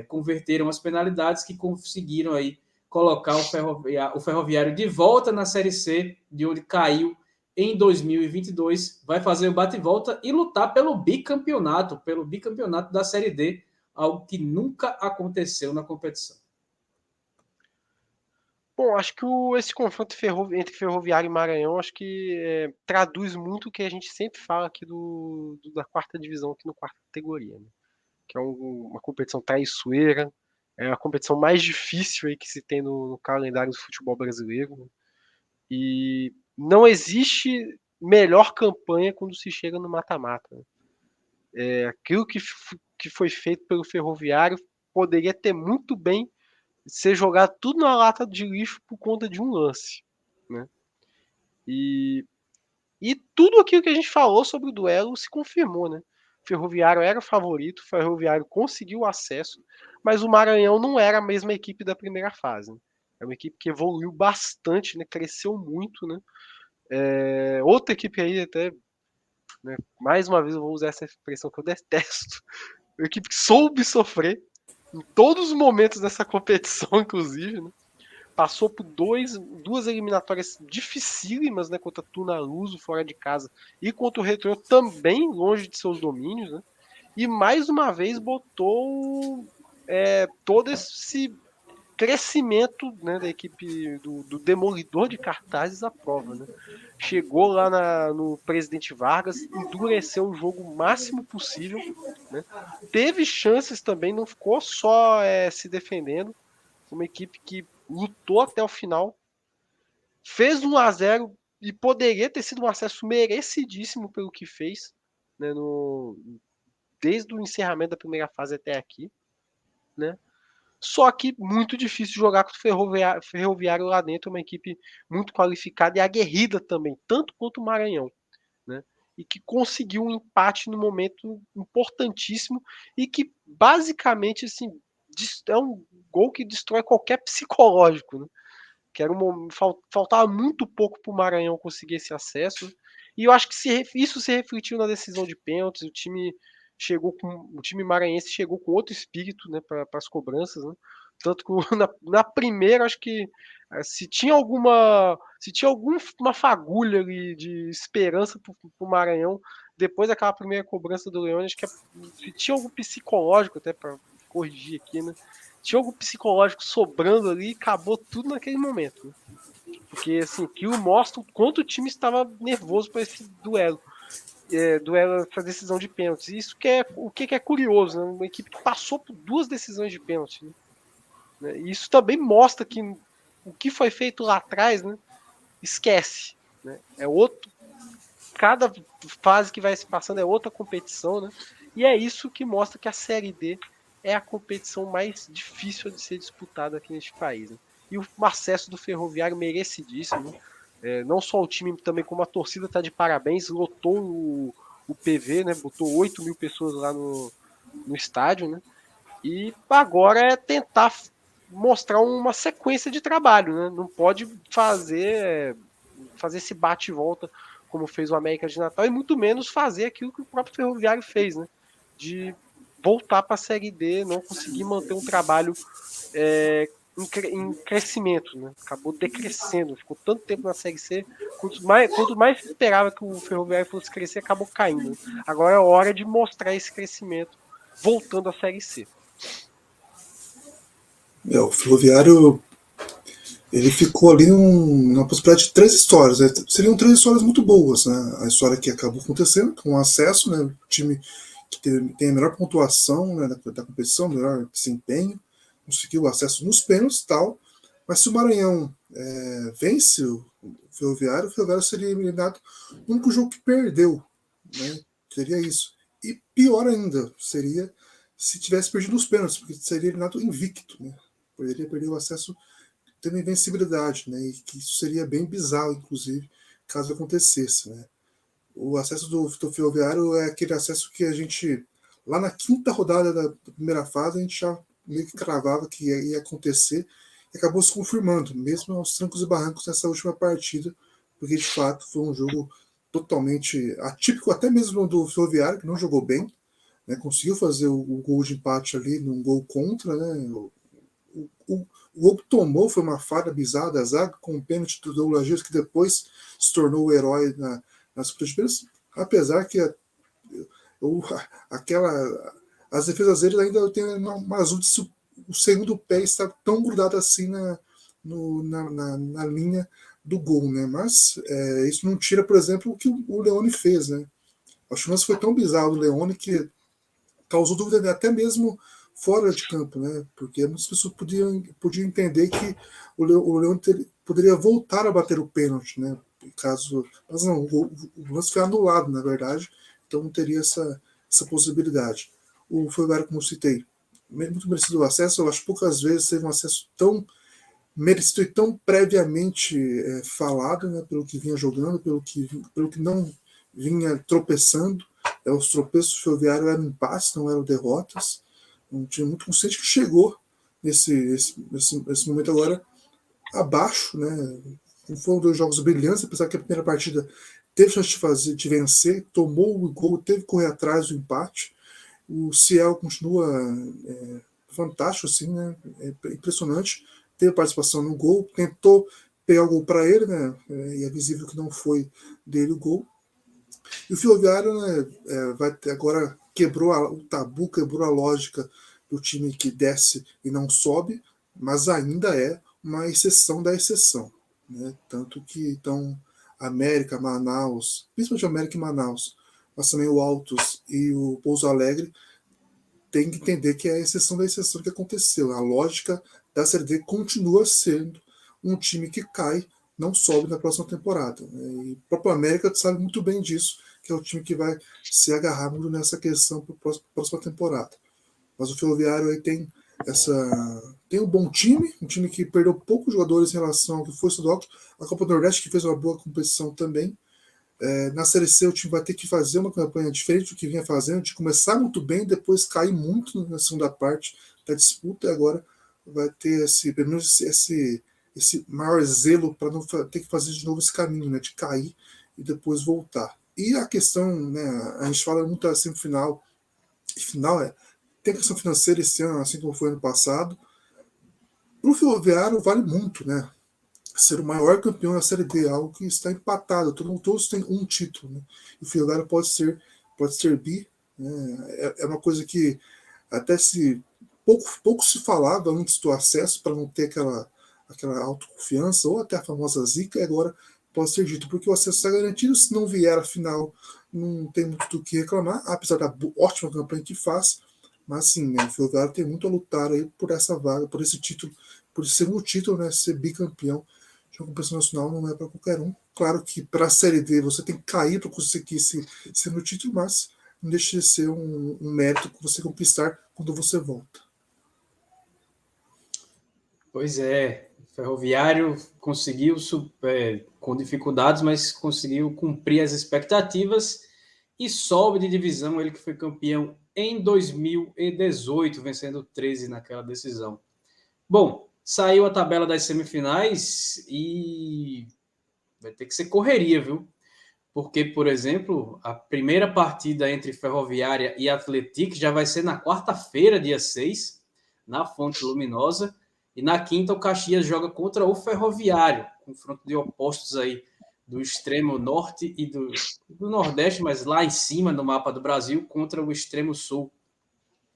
converteram as penalidades que conseguiram aí colocar o Ferroviário de volta na Série C, de onde caiu em 2022, vai fazer o bate-volta e lutar pelo bicampeonato da Série D, algo que nunca aconteceu na competição. Bom, acho que esse confronto entre Ferroviário e Maranhão, acho que traduz muito o que a gente sempre fala aqui da quarta divisão, aqui no quarta categoria, né? Que é uma competição traiçoeira, é a competição mais difícil aí que se tem no calendário do futebol brasileiro, né? E não existe melhor campanha quando se chega no mata-mata, né? Aquilo que foi feito pelo Ferroviário poderia ter muito bem ser jogado tudo na lata de lixo por conta de um lance, né? E tudo aquilo que a gente falou sobre o duelo se confirmou, né? O Ferroviário era o favorito, o Ferroviário conseguiu o acesso, mas o Maranhão não era a mesma equipe da primeira fase, né? É uma equipe que evoluiu bastante, né? Cresceu muito, né? Outra equipe aí até, né? Mais uma vez eu vou usar essa expressão que eu detesto, uma equipe que soube sofrer em todos os momentos dessa competição, inclusive, né? Passou por duas eliminatórias dificílimas, né, contra Tunaluso fora de casa e contra o Retrô também longe de seus domínios, né? E mais uma vez botou todo esse crescimento, né, da equipe do Demolidor de Cartazes à prova, né? Chegou lá no Presidente Vargas, endureceu o jogo o máximo possível, né? Teve chances também, não ficou só se defendendo. Uma equipe que lutou até o final, fez 1-0 e poderia ter sido um acesso merecidíssimo pelo que fez, né, desde o encerramento da primeira fase até aqui, né? Só que muito difícil jogar com o Ferroviário lá dentro, uma equipe muito qualificada e aguerrida também, tanto quanto o Maranhão, né? E que conseguiu um empate no momento importantíssimo e que basicamente assim, é um gol que destrói qualquer psicológico, né? Que era faltava muito pouco para o Maranhão conseguir esse acesso, e eu acho que isso se refletiu na decisão de pênaltis. O time maranhense chegou com outro espírito, né, para as cobranças, né? Tanto que na primeira, acho que se tinha alguma fagulha ali de esperança para o Maranhão, depois daquela primeira cobrança do Leone, acho que se tinha algum psicológico, até para corrigir aqui, né? Tinha algo psicológico sobrando ali e acabou tudo naquele momento, né? Porque assim, aquilo mostra o quanto o time estava nervoso para esse duelo, essa decisão de pênaltis. E isso o que é curioso, né? Uma equipe que passou por 2 decisões de pênalti, né? E isso também mostra que o que foi feito lá atrás, né, esquece, né? Cada fase que vai se passando é outra competição, né? E é isso que mostra que a Série D é a competição mais difícil de ser disputada aqui neste país, né? E o acesso do Ferroviário merecidíssimo, né? Não só o time, também como a torcida está de parabéns, lotou o PV, né? Botou 8 mil pessoas lá no estádio, né? E agora é tentar mostrar uma sequência de trabalho, né? Não pode fazer esse bate e volta como fez o América de Natal, e muito menos fazer aquilo que o próprio Ferroviário fez, né? De voltar para a Série D, não conseguir manter um trabalho em crescimento, né? Acabou decrescendo, ficou tanto tempo na Série C, quanto mais esperava que o Ferroviário fosse crescer, acabou caindo. Agora é hora de mostrar esse crescimento, voltando à Série C. O Ferroviário, ele ficou ali na possibilidade de 3 histórias, né? Seriam 3 histórias muito boas, né? A história que acabou acontecendo, com o acesso, né? O time que tem a melhor pontuação, né, da competição, melhor desempenho, conseguiu acesso nos pênaltis e tal, mas se o Maranhão vence o Ferroviário seria eliminado no único jogo que perdeu, né? Seria isso. E pior ainda seria se tivesse perdido os pênaltis, porque seria eliminado invicto, né? Poderia perder o acesso tendo invencibilidade, né? E que isso seria bem bizarro, inclusive, caso acontecesse, né? O acesso do Ferroviário é aquele acesso que a gente, lá na 5ª rodada da primeira fase, a gente já meio que cravava que ia acontecer, e acabou se confirmando, mesmo aos trancos e barrancos nessa última partida, porque de fato foi um jogo totalmente atípico, até mesmo do Ferroviário, que não jogou bem, né, conseguiu fazer o gol de empate ali, num gol contra, né, o gol que tomou foi uma falha bizarra da zaga, com um pênalti do Douglas Dias, que depois se tornou o herói nas primeiras, apesar que as defesas dele ainda tem umas últimas, o segundo pé está tão grudado assim na linha do gol, né? Mas isso não tira, por exemplo, o que o Leone fez, né? Acho que o lance foi tão bizarro do Leone que causou dúvida até mesmo fora de campo, né? Porque muitas pessoas podiam entender que o Leone poderia voltar a bater o pênalti, né? Mas não, o lance foi anulado, na verdade, então não teria essa possibilidade. O Ferroviário, como eu citei, muito merecido o acesso. Eu acho que poucas vezes teve um acesso tão merecido e tão previamente falado, né? Pelo que vinha jogando, pelo que não vinha tropeçando. Os tropeços do Ferroviário eram empates, não eram derrotas. Um time muito consciente que chegou nesse momento agora abaixo, né? Foram 2 jogos brilhantes, apesar que a primeira partida teve chance de vencer, tomou o gol, teve que correr atrás do empate. O Ciel continua fantástico, assim, né? Impressionante. Teve participação no gol, tentou pegar o gol para ele, né? E é visível que não foi dele o gol. E o Ferroviário, né, vai ter, agora quebrou o tabu, quebrou a lógica do time que desce e não sobe, mas ainda é uma exceção da exceção, né? Tanto que então América, Manaus, principalmente América e Manaus, mas também o Altos e o Pouso Alegre tem que entender que é a exceção da exceção que aconteceu. A lógica da Série D continua sendo um time que cai, não sobe na próxima temporada. E o próprio América sabe muito bem disso, que é o time que vai se agarrar muito nessa questão para a próxima temporada. Mas o Ferroviário aí tem um bom time, um time que perdeu poucos jogadores em relação ao que foi o estadual, a Copa do Nordeste, que fez uma boa competição também. Na Série C o time vai ter que fazer uma campanha diferente do que vinha fazendo, de começar muito bem, depois cair muito na segunda parte da disputa, e agora vai ter pelo menos esse maior zelo para não ter que fazer de novo esse caminho, né, de cair e depois voltar. E a questão, né, a gente fala muito da semifinal e final, tem questão financeira esse ano, assim como foi ano passado. Para o Ferroviário vale muito, né? Ser o maior campeão da Série D, algo que está empatado. Todos têm um título, né? E o Ferroviário pode ser bi, né? É uma coisa que até pouco se falava antes do acesso, para não ter aquela autoconfiança, ou até a famosa zica, e agora pode ser dito, porque o acesso está garantido. Se não vier a final, não tem muito do que reclamar, apesar da ótima campanha que faz. Mas sim, né, o Ferroviário tem muito a lutar aí por essa vaga, por esse título, por esse segundo título, né, ser bicampeão de uma competição nacional não é para qualquer um. Claro que para a Série D você tem que cair para conseguir esse segundo título, mas não deixa de ser um mérito que você conquistar quando você volta. Pois é, o Ferroviário conseguiu, com dificuldades, mas conseguiu cumprir as expectativas e sobe de divisão, ele que foi campeão em 2018, vencendo o 13 naquela decisão. Bom, saiu a tabela das semifinais e vai ter que ser correria, viu? Porque, por exemplo, a primeira partida entre Ferroviária e Atlético já vai ser na quarta-feira, dia 6, na Fonte Luminosa. E na quinta, o Caxias joga contra o Ferroviário, confronto de opostos aí do extremo norte e do nordeste, mas lá em cima no mapa do Brasil, contra o extremo sul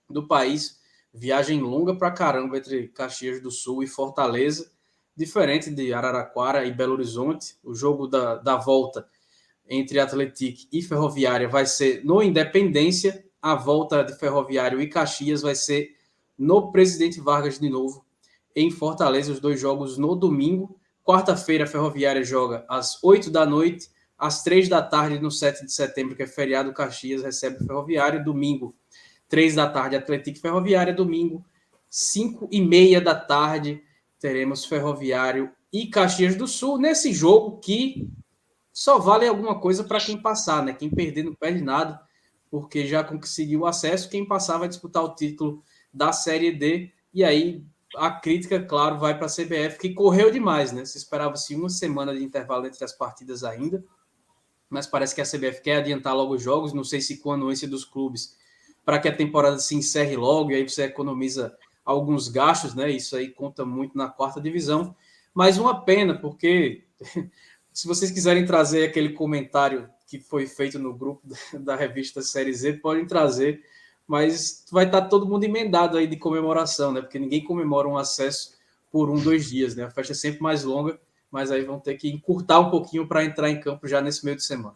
do país. Viagem longa pra caramba entre Caxias do Sul e Fortaleza, diferente de Araraquara e Belo Horizonte. O jogo da volta entre Atlético e Ferroviária vai ser no Independência, a volta de Ferroviário e Caxias vai ser no Presidente Vargas de novo, em Fortaleza, os 2 jogos no domingo. Quarta-feira, a Ferroviária joga às 8 da noite, às 3 da tarde, no 7 de setembro, que é feriado, Caxias recebe o Ferroviário. Domingo, 3 da tarde, Atlético e Ferroviária. Domingo, 5h30 da tarde, teremos Ferroviário e Caxias do Sul, nesse jogo que só vale alguma coisa para quem passar, né? Quem perder não perde nada, porque já conseguiu acesso. Quem passar vai disputar o título da Série D, e aí a crítica, claro, vai para a CBF, que correu demais, né? Se esperava-se uma semana de intervalo entre as partidas ainda, mas parece que a CBF quer adiantar logo os jogos, não sei se com a anuência dos clubes, para que a temporada se encerre logo, e aí você economiza alguns gastos, né? Isso aí conta muito na quarta divisão, mas uma pena, porque se vocês quiserem trazer aquele comentário que foi feito no grupo da revista Série Z, podem trazer, mas vai estar todo mundo emendado aí de comemoração, né? Porque ninguém comemora um acesso por 2 dias, né? A festa é sempre mais longa, mas aí vão ter que encurtar um pouquinho para entrar em campo já nesse meio de semana.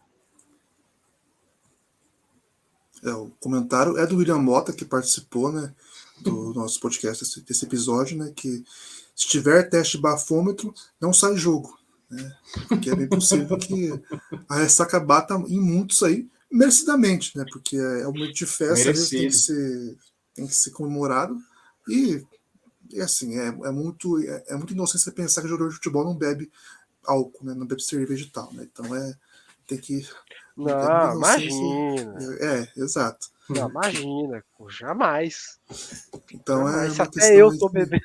O comentário é do William Mota, que participou, né, do nosso podcast desse episódio, né, que se tiver teste de bafômetro, não sai jogo, né, porque é bem possível que a ressaca bata em muitos aí, merecidamente, né, porque é um momento de festa, às vezes tem que ser comemorado, e assim, é muito inocência pensar que o jogador de futebol não bebe álcool, né, não bebe cerveja e tal, né, então tem que... Não, imagina. Exato. Não, imagina, jamais. Então jamais. é Se uma até questão eu aí tô de... bebendo.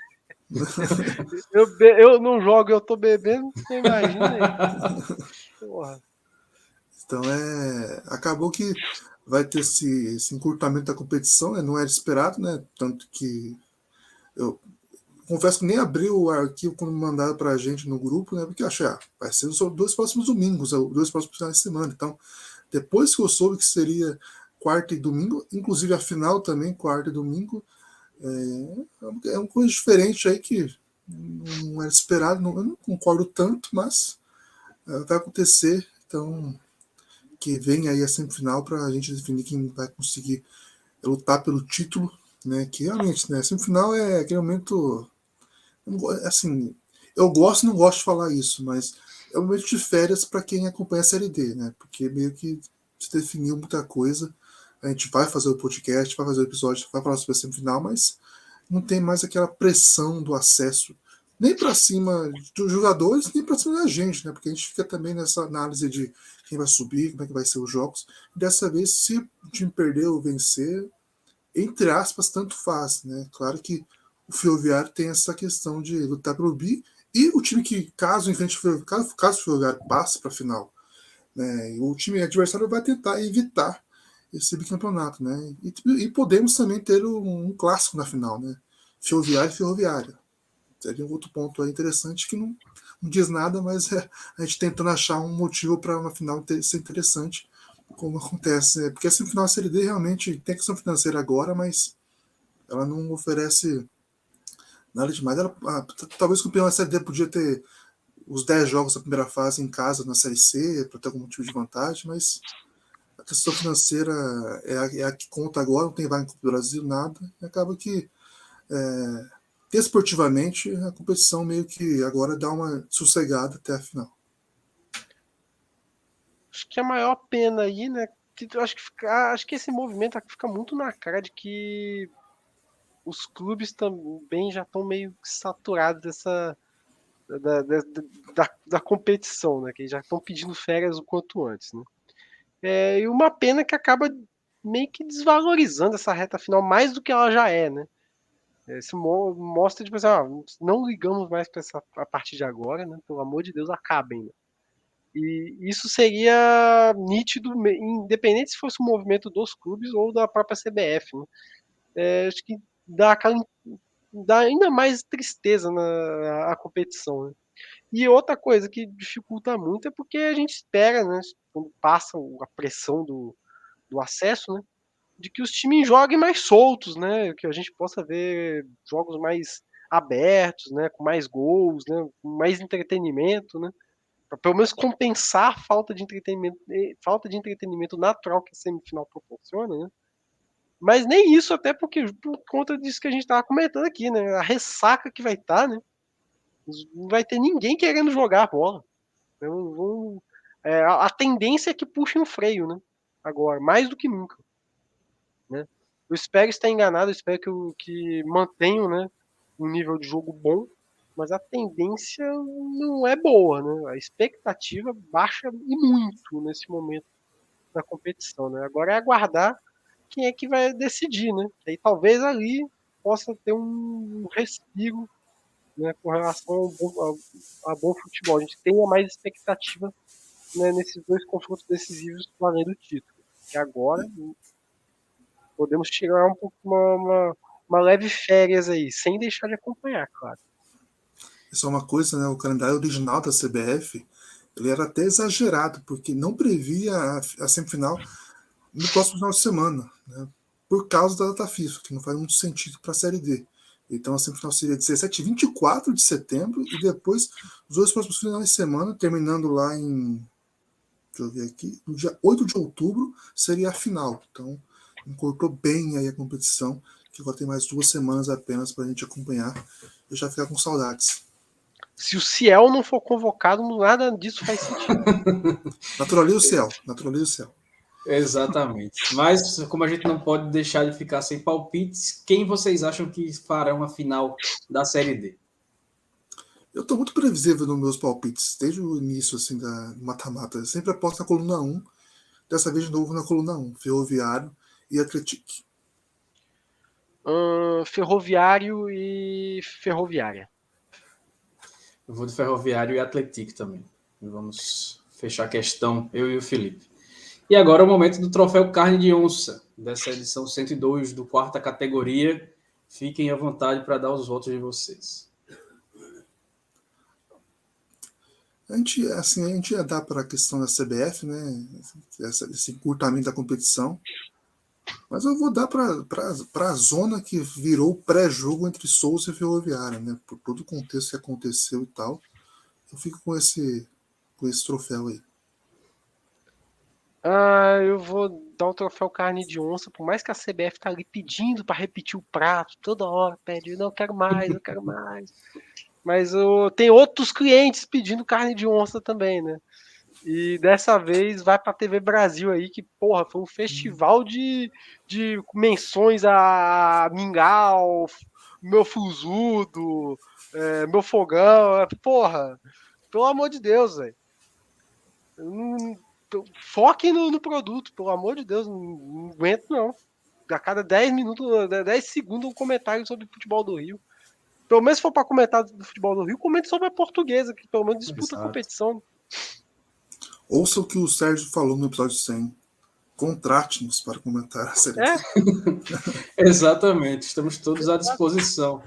Eu não jogo e eu tô bebendo, você imagina aí. Porra. Então acabou que vai ter esse encurtamento da competição, né? Não era esperado, né? Tanto que eu confesso que nem abri o arquivo quando mandaram pra gente no grupo, né? Porque eu achei, vai ser os 2 próximos domingos, 2 próximos finais de semana. Então, depois que eu soube que seria quarta e domingo, inclusive a final também, quarta e domingo, é uma coisa diferente aí que não era esperado, eu não concordo tanto, mas vai acontecer. Então, que vem aí a semifinal para a gente definir quem vai conseguir lutar pelo título, né? Que realmente, né? A semifinal é aquele momento, assim, eu gosto e não gosto de falar isso, mas é um momento de férias para quem acompanha a Série D, né? Porque meio que se definiu muita coisa. A gente vai fazer o podcast, vai fazer o episódio, vai falar sobre a semifinal, mas não tem mais aquela pressão do acesso, nem para cima dos jogadores, nem para cima da gente, né? Porque a gente fica também nessa análise de quem vai subir, como é que vai ser os jogos. E dessa vez, se o time perder ou vencer, entre aspas, tanto faz, né? Claro que o Ferroviário tem essa questão de lutar pelo bi, e o time que, caso enfrente caso o Ferroviário passe para a final, né? O time adversário vai tentar evitar esse bicampeonato, né? E podemos também ter um clássico na final, né? Ferroviário e Ferroviária. Seria um outro ponto aí interessante que não diz nada, mas a gente tentando achar um motivo para uma final ser interessante, como acontece, né? Porque a semifinal da Série D realmente tem questão financeira agora, mas ela não oferece nada demais. Talvez o campeão da Série D podia ter os 10 jogos da primeira fase em casa na Série C, para ter algum motivo de vantagem, mas a questão financeira é a que conta agora, não tem vaga em Copa do Brasil, nada, e acaba que desportivamente a competição meio que agora dá uma sossegada até a final. Acho que a maior pena aí, né? Que eu acho que esse movimento fica muito na cara de que os clubes também já estão meio saturados da competição, né? Que já estão pedindo férias o quanto antes, né? E uma pena que acaba meio que desvalorizando essa reta final mais do que ela já é, né? Isso mostra, tipo assim, não ligamos mais para a partir de agora, né? Pelo amor de Deus, acabem, né? E isso seria nítido, independente se fosse um movimento dos clubes ou da própria CBF, né? Acho que dá ainda mais tristeza na competição, né? E outra coisa que dificulta muito é porque a gente espera, né, quando passa a pressão do acesso, né, de que os times joguem mais soltos, né, que a gente possa ver jogos mais abertos, né, com mais gols, né, com mais entretenimento, né, para pelo menos compensar a falta de entretenimento natural que a semifinal proporciona, né. Mas nem isso, até porque por conta disso que a gente estava comentando aqui, né, a ressaca que vai estar, né, não vai ter ninguém querendo jogar a bola. A tendência é que puxem o freio, né? Agora, mais do que nunca. Né? Eu espero estar enganado, eu espero que mantenham, né, um nível de jogo bom, mas a tendência não é boa, né? A expectativa baixa e muito nesse momento da competição, né? Agora é aguardar quem é que vai decidir, né? Aí talvez ali possa ter um respiro, né, com relação a bom futebol. A gente tenha mais expectativa, né, nesses 2 confrontos decisivos do além do título. Que agora podemos tirar um pouco uma leve férias aí, sem deixar de acompanhar, claro. Isso é uma coisa, né? O calendário original da CBF, ele era até exagerado, porque não previa a semifinal no próximo final de semana, né? Por causa da data FIFA, que não faz muito sentido para a Série D. Então a semifinal seria 17 e 24 de setembro, e depois os 2 próximos finais de semana, terminando lá em, deixa eu ver aqui, no dia 8 de outubro, seria a final. Então encurtou bem aí a competição, que agora tem mais 2 semanas apenas para a gente acompanhar. Eu já ficar com saudades. Se o Ciel não for convocado, nada disso faz sentido. Naturaliza o céu, naturaliza o céu. Exatamente. Mas, como a gente não pode deixar de ficar sem palpites, quem vocês acham que farão a final da Série D? Eu estou muito previsível nos meus palpites, desde o início assim, da mata-mata. Eu sempre aposto na coluna 1, dessa vez de novo na coluna 1, Ferroviário e Atlético. Ferroviário e Ferroviária. Eu vou do Ferroviário e Atlético também. Vamos fechar a questão, eu e o Felipe. E agora é o momento do troféu Carne de Onça, dessa edição 102 do quarta categoria. Fiquem à vontade para dar os votos de vocês. A gente ia dar para a questão da CBF, né? Esse encurtamento da competição. Mas eu vou dar para a zona que virou pré-jogo entre Souza e Ferroviária, né? Por todo o contexto que aconteceu e tal. Eu fico com esse troféu aí. Eu vou dar o troféu Carne de Onça, por mais que a CBF tá ali pedindo para repetir o prato, toda hora pede, não, eu quero mais, eu quero mais. Mas tem outros clientes pedindo carne de onça também, né? E dessa vez vai pra TV Brasil aí, que, porra, foi um festival de menções a Mingau, meu Fuzudo, meu fogão. Porra, pelo amor de Deus, velho. Foquem no produto, pelo amor de Deus, não aguento não. A cada 10 minutos, 10 segundos, um comentário sobre o futebol do Rio. Pelo menos se for para comentar do futebol do Rio, comente sobre a Portuguesa, que pelo menos disputa a competição. Ouça o que o Sérgio falou no episódio 100. Contrate-nos para comentar a série. Exatamente, estamos todos à disposição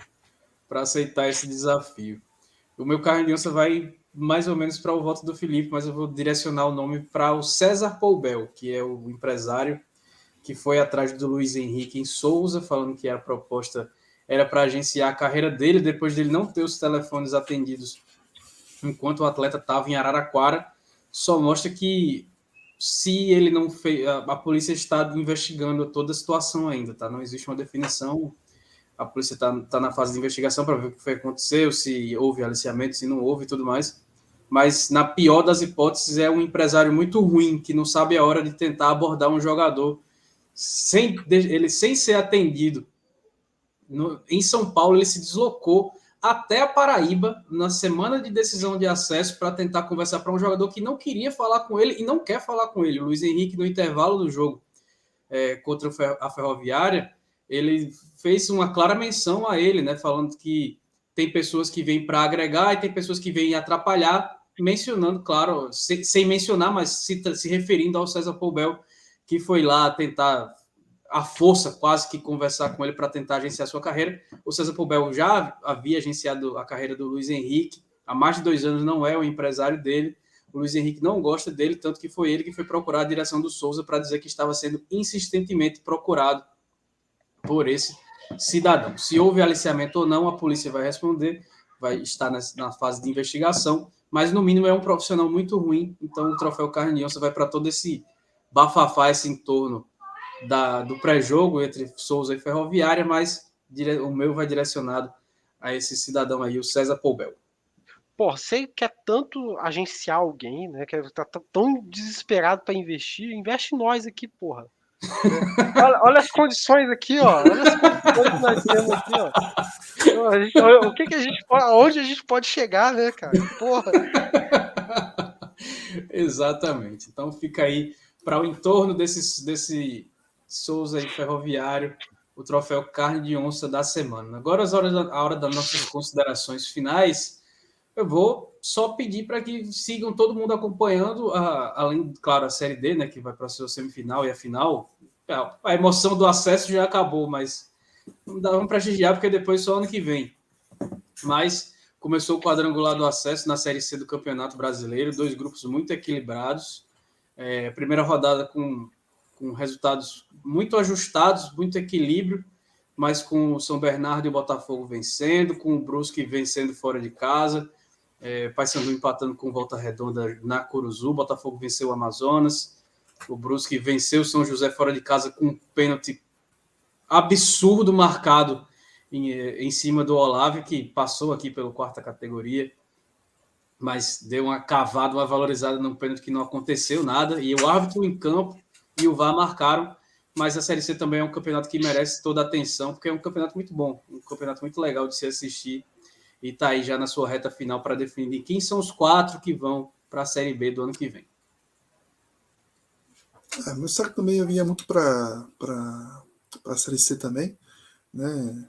para aceitar esse desafio. O meu carne de onça vai mais ou menos para o voto do Felipe, mas eu vou direcionar o nome para o César Poubel, que é o empresário que foi atrás do Luiz Henrique em Souza, falando que a proposta era para agenciar a carreira dele, depois dele não ter os telefones atendidos enquanto o atleta estava em Araraquara. Só mostra que se ele não fez, a polícia está investigando toda a situação ainda, tá? Não existe uma definição, a polícia está na fase de investigação para ver o que foi aconteceu, se houve aliciamento, se não houve e tudo mais. Mas, na pior das hipóteses, é um empresário muito ruim, que não sabe a hora de tentar abordar um jogador sem ser atendido. Em São Paulo, ele se deslocou até a Paraíba, na semana de decisão de acesso, para tentar conversar para um jogador que não queria falar com ele e não quer falar com ele. O Luiz Henrique, no intervalo do jogo contra a Ferroviária, ele fez uma clara menção a ele, né, falando que tem pessoas que vêm para agregar e tem pessoas que vêm atrapalhar, mencionando, claro, sem mencionar, mas se referindo ao César Poubel, que foi lá tentar à força quase que conversar com ele para tentar agenciar sua carreira. O César Poubel já havia agenciado a carreira do Luiz Henrique, há mais de 2 anos não é o empresário dele. O Luiz Henrique não gosta dele, tanto que foi ele que foi procurar a direção do Souza para dizer que estava sendo insistentemente procurado por esse cidadão. Se houve aliciamento ou não, a polícia vai responder, vai estar na fase de investigação, mas no mínimo é um profissional muito ruim, então o troféu Carne de Onça vai para todo esse bafafá, esse entorno do pré-jogo entre Souza e Ferroviária, mas o meu vai direcionado a esse cidadão aí, o César Poubel. Pô, você quer tanto agenciar alguém, né? Que tá tão desesperado para investir, investe em nós aqui, porra. Olha as condições aqui, ó. Olha as condições que nós temos aqui, ó. O que a gente pode, aonde a gente pode chegar, né, cara? Porra. Exatamente. Então fica aí para o entorno desse Souza e Ferroviário o troféu Carne de Onça da semana. Agora, a hora das nossas considerações finais, eu vou só pedir para que sigam todo mundo acompanhando, além, claro, a Série D, né, que vai para a sua semifinal e a final. A emoção do acesso já acabou, mas não dá para prestigiar, porque depois só ano que vem. Mas começou o quadrangular do acesso na Série C do Campeonato Brasileiro, 2 grupos muito equilibrados. Primeira rodada com resultados muito ajustados, muito equilíbrio, mas com o São Bernardo e o Botafogo vencendo, com o Brusque vencendo fora de casa, Paysandu empatando com Volta Redonda na Curuzu, o Botafogo venceu o Amazonas, o Brusque venceu o São José fora de casa com um pênalti absurdo marcado em cima do Olávio, que passou aqui pelo quarta categoria, mas deu uma cavada, uma valorizada num pênalti que não aconteceu nada, e o árbitro em campo e o VAR marcaram, mas a Série C também é um campeonato que merece toda a atenção, porque é um campeonato muito bom, um campeonato muito legal de se assistir, e está aí já na sua reta final para definir quem são os 4 que vão para a Série B do ano que vem. Meu destaque também vinha muito para a Série C também, né?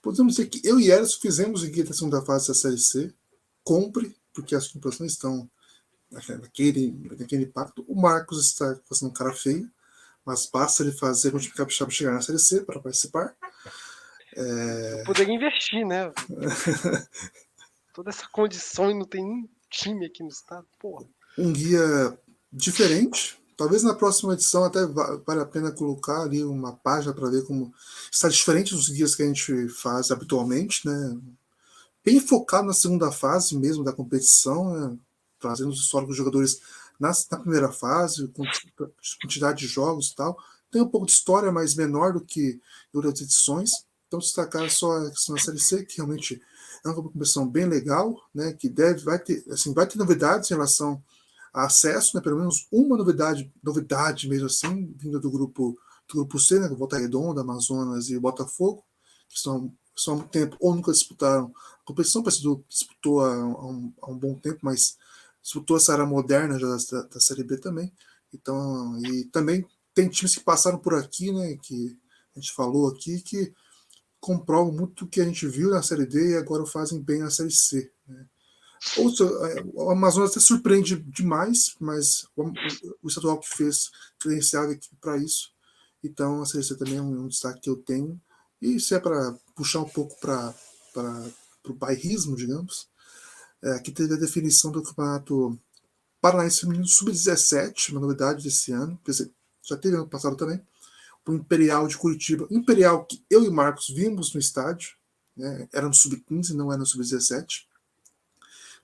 Podemos dizer que eu e Eros fizemos em guia da segunda fase da Série C. Compre, porque as comparações estão naquele impacto. O Marcos está fazendo um cara feio, mas basta ele fazer o time capixaba chegar na Série C para participar. Eu poderia investir, né? Toda essa condição e não tem um time aqui no estado, porra. Um guia diferente. Talvez na próxima edição até vale a pena colocar ali uma página para ver como está diferente dos guias que a gente faz habitualmente, né? Bem focado na segunda fase mesmo da competição, né? Trazendo os históricos dos jogadores na primeira fase, quantidade de jogos e tal. Tem um pouco de história, mas menor do que em outras edições. Então, destacar só a questão da Série C, que realmente é uma competição bem legal, né? Que vai ter novidades em relação a acesso, né? Pelo menos uma novidade mesmo assim, vinda do grupo C, né? Volta Redonda, Amazonas e Botafogo, que são há muito tempo ou nunca disputaram a competição. Disputou há um bom tempo, mas disputou essa era moderna já da Série B também. Então, e também tem times que passaram por aqui, né? Que a gente falou aqui, que comprovam muito o que a gente viu na Série D e agora fazem bem na Série C, né? O Amazonas até surpreende demais, mas o estadual que fez credenciava a equipe para isso. Então a Série C também é um destaque que eu tenho. E se é para puxar um pouco para o bairrismo, digamos, aqui teve a definição do Campeonato Paranaense Feminino Sub-17, uma novidade desse ano, quer dizer, já teve ano passado também, o Imperial de Curitiba. Imperial que eu e Marcos vimos no estádio, né, era no Sub-15, não era no Sub-17.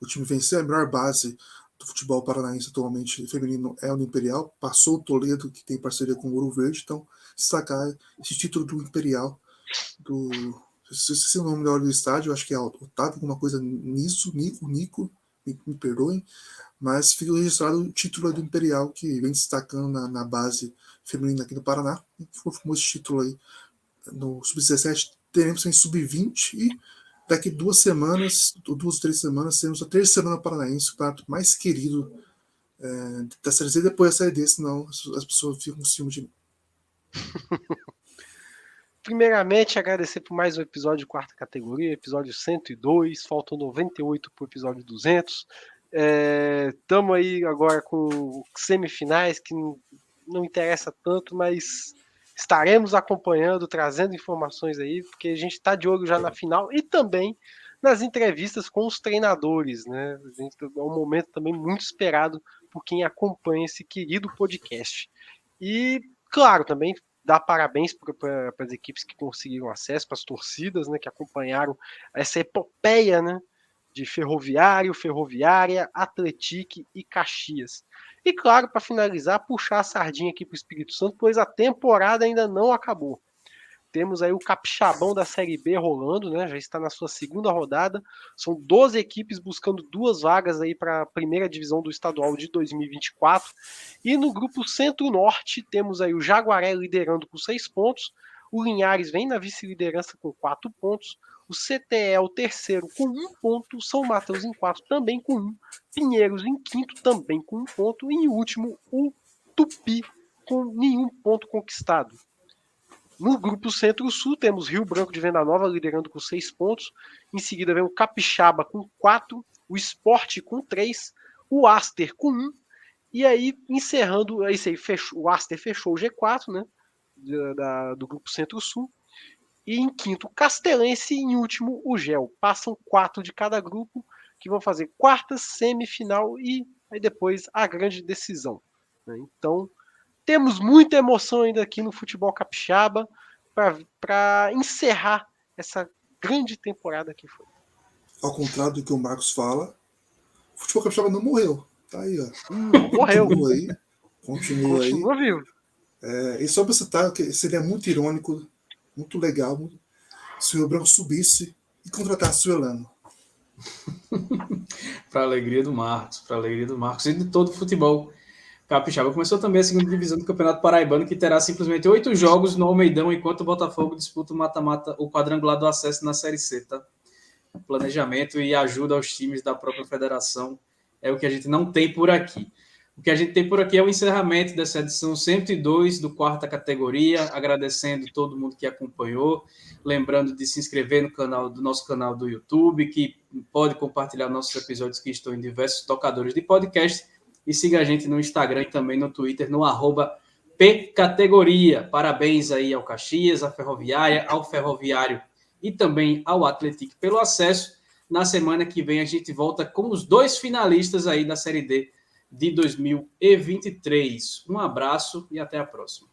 O time venceu, a melhor base do futebol paranaense atualmente feminino é o do Imperial, passou o Toledo, que tem parceria com o Ouro Verde. Então, destacar esse título do Imperial, se o nome da hora do estádio, eu acho que é Otávio, alguma coisa Nico, me perdoem, mas fica registrado o título do Imperial, que vem destacando na base feminina aqui no Paraná, e formou esse título aí no Sub-17. Teremos em Sub-20 e daqui 2 ou 3 semanas, temos a terceira semana paranaense, o prato mais querido da Série C, depois da Série D, senão as pessoas ficam com ciúme de mim. Primeiramente, agradecer por mais um episódio de quarta categoria, episódio 102, faltam 98 para o episódio 200. Estamos aí agora com semifinais, que não interessa tanto, mas estaremos acompanhando, trazendo informações aí, porque a gente está de olho já na final e também nas entrevistas com os treinadores, né? É um momento também muito esperado por quem acompanha esse querido podcast. E, claro, também dar parabéns para as equipes que conseguiram acesso, para as torcidas, né, que acompanharam essa epopeia, né, de Ferroviário, Ferroviária, Atlético e Caxias. E, claro, para finalizar, puxar a sardinha aqui para o Espírito Santo, pois a temporada ainda não acabou. Temos aí o Capixabão da Série B rolando, né? Já está na sua segunda rodada. São 12 equipes buscando 2 vagas aí para a primeira divisão do estadual de 2024. E no grupo Centro-Norte temos aí o Jaguaré liderando com 6 pontos. O Linhares vem na vice-liderança com 4 pontos. O CTE é o terceiro com 1 ponto. São Mateus em 4 também com 1. Pinheiros em quinto também com 1 ponto. E em último, o Tupi com nenhum ponto conquistado. No grupo Centro-Sul, temos Rio Branco de Venda Nova liderando com 6 pontos. Em seguida vem o Capixaba com 4, o Sport com 3, o Aster com 1. E aí, encerrando, o Aster fechou o G4, né, do grupo Centro-Sul. E em quinto, o Castelense, e em último, o GEL. Passam 4 de cada grupo, que vão fazer quartas, semifinal e aí depois a grande decisão. Né? Então, temos muita emoção ainda aqui no futebol capixaba para encerrar essa grande temporada que foi. Ao contrário do que o Marcos fala, o futebol capixaba não morreu. Tá aí, ó. Não morreu. Continua aí. Continua vivo. E só para citar, que seria muito irônico, muito legal, se o Rio Branco subisse e contratasse o Elano. Para alegria do Marcos e de todo o futebol capixaba. Começou também a segunda divisão do Campeonato Paraibano, que terá simplesmente 8 jogos no Almeidão, enquanto o Botafogo disputa o mata-mata, o quadrangular do acesso na Série C, tá? Planejamento e ajuda aos times da própria federação é o que a gente não tem por aqui. O que a gente tem por aqui é o encerramento dessa edição 102 do quarta categoria, agradecendo todo mundo que acompanhou, lembrando de se inscrever no canal do nosso canal do YouTube, que pode compartilhar nossos episódios que estão em diversos tocadores de podcast, e siga a gente no Instagram e também no Twitter, no @pcategoria. Parabéns aí ao Caxias, à Ferroviária, ao Ferroviário e também ao Atlético pelo acesso. Na semana que vem a gente volta com os 2 finalistas aí da Série D de 2023. Um abraço e até a próxima.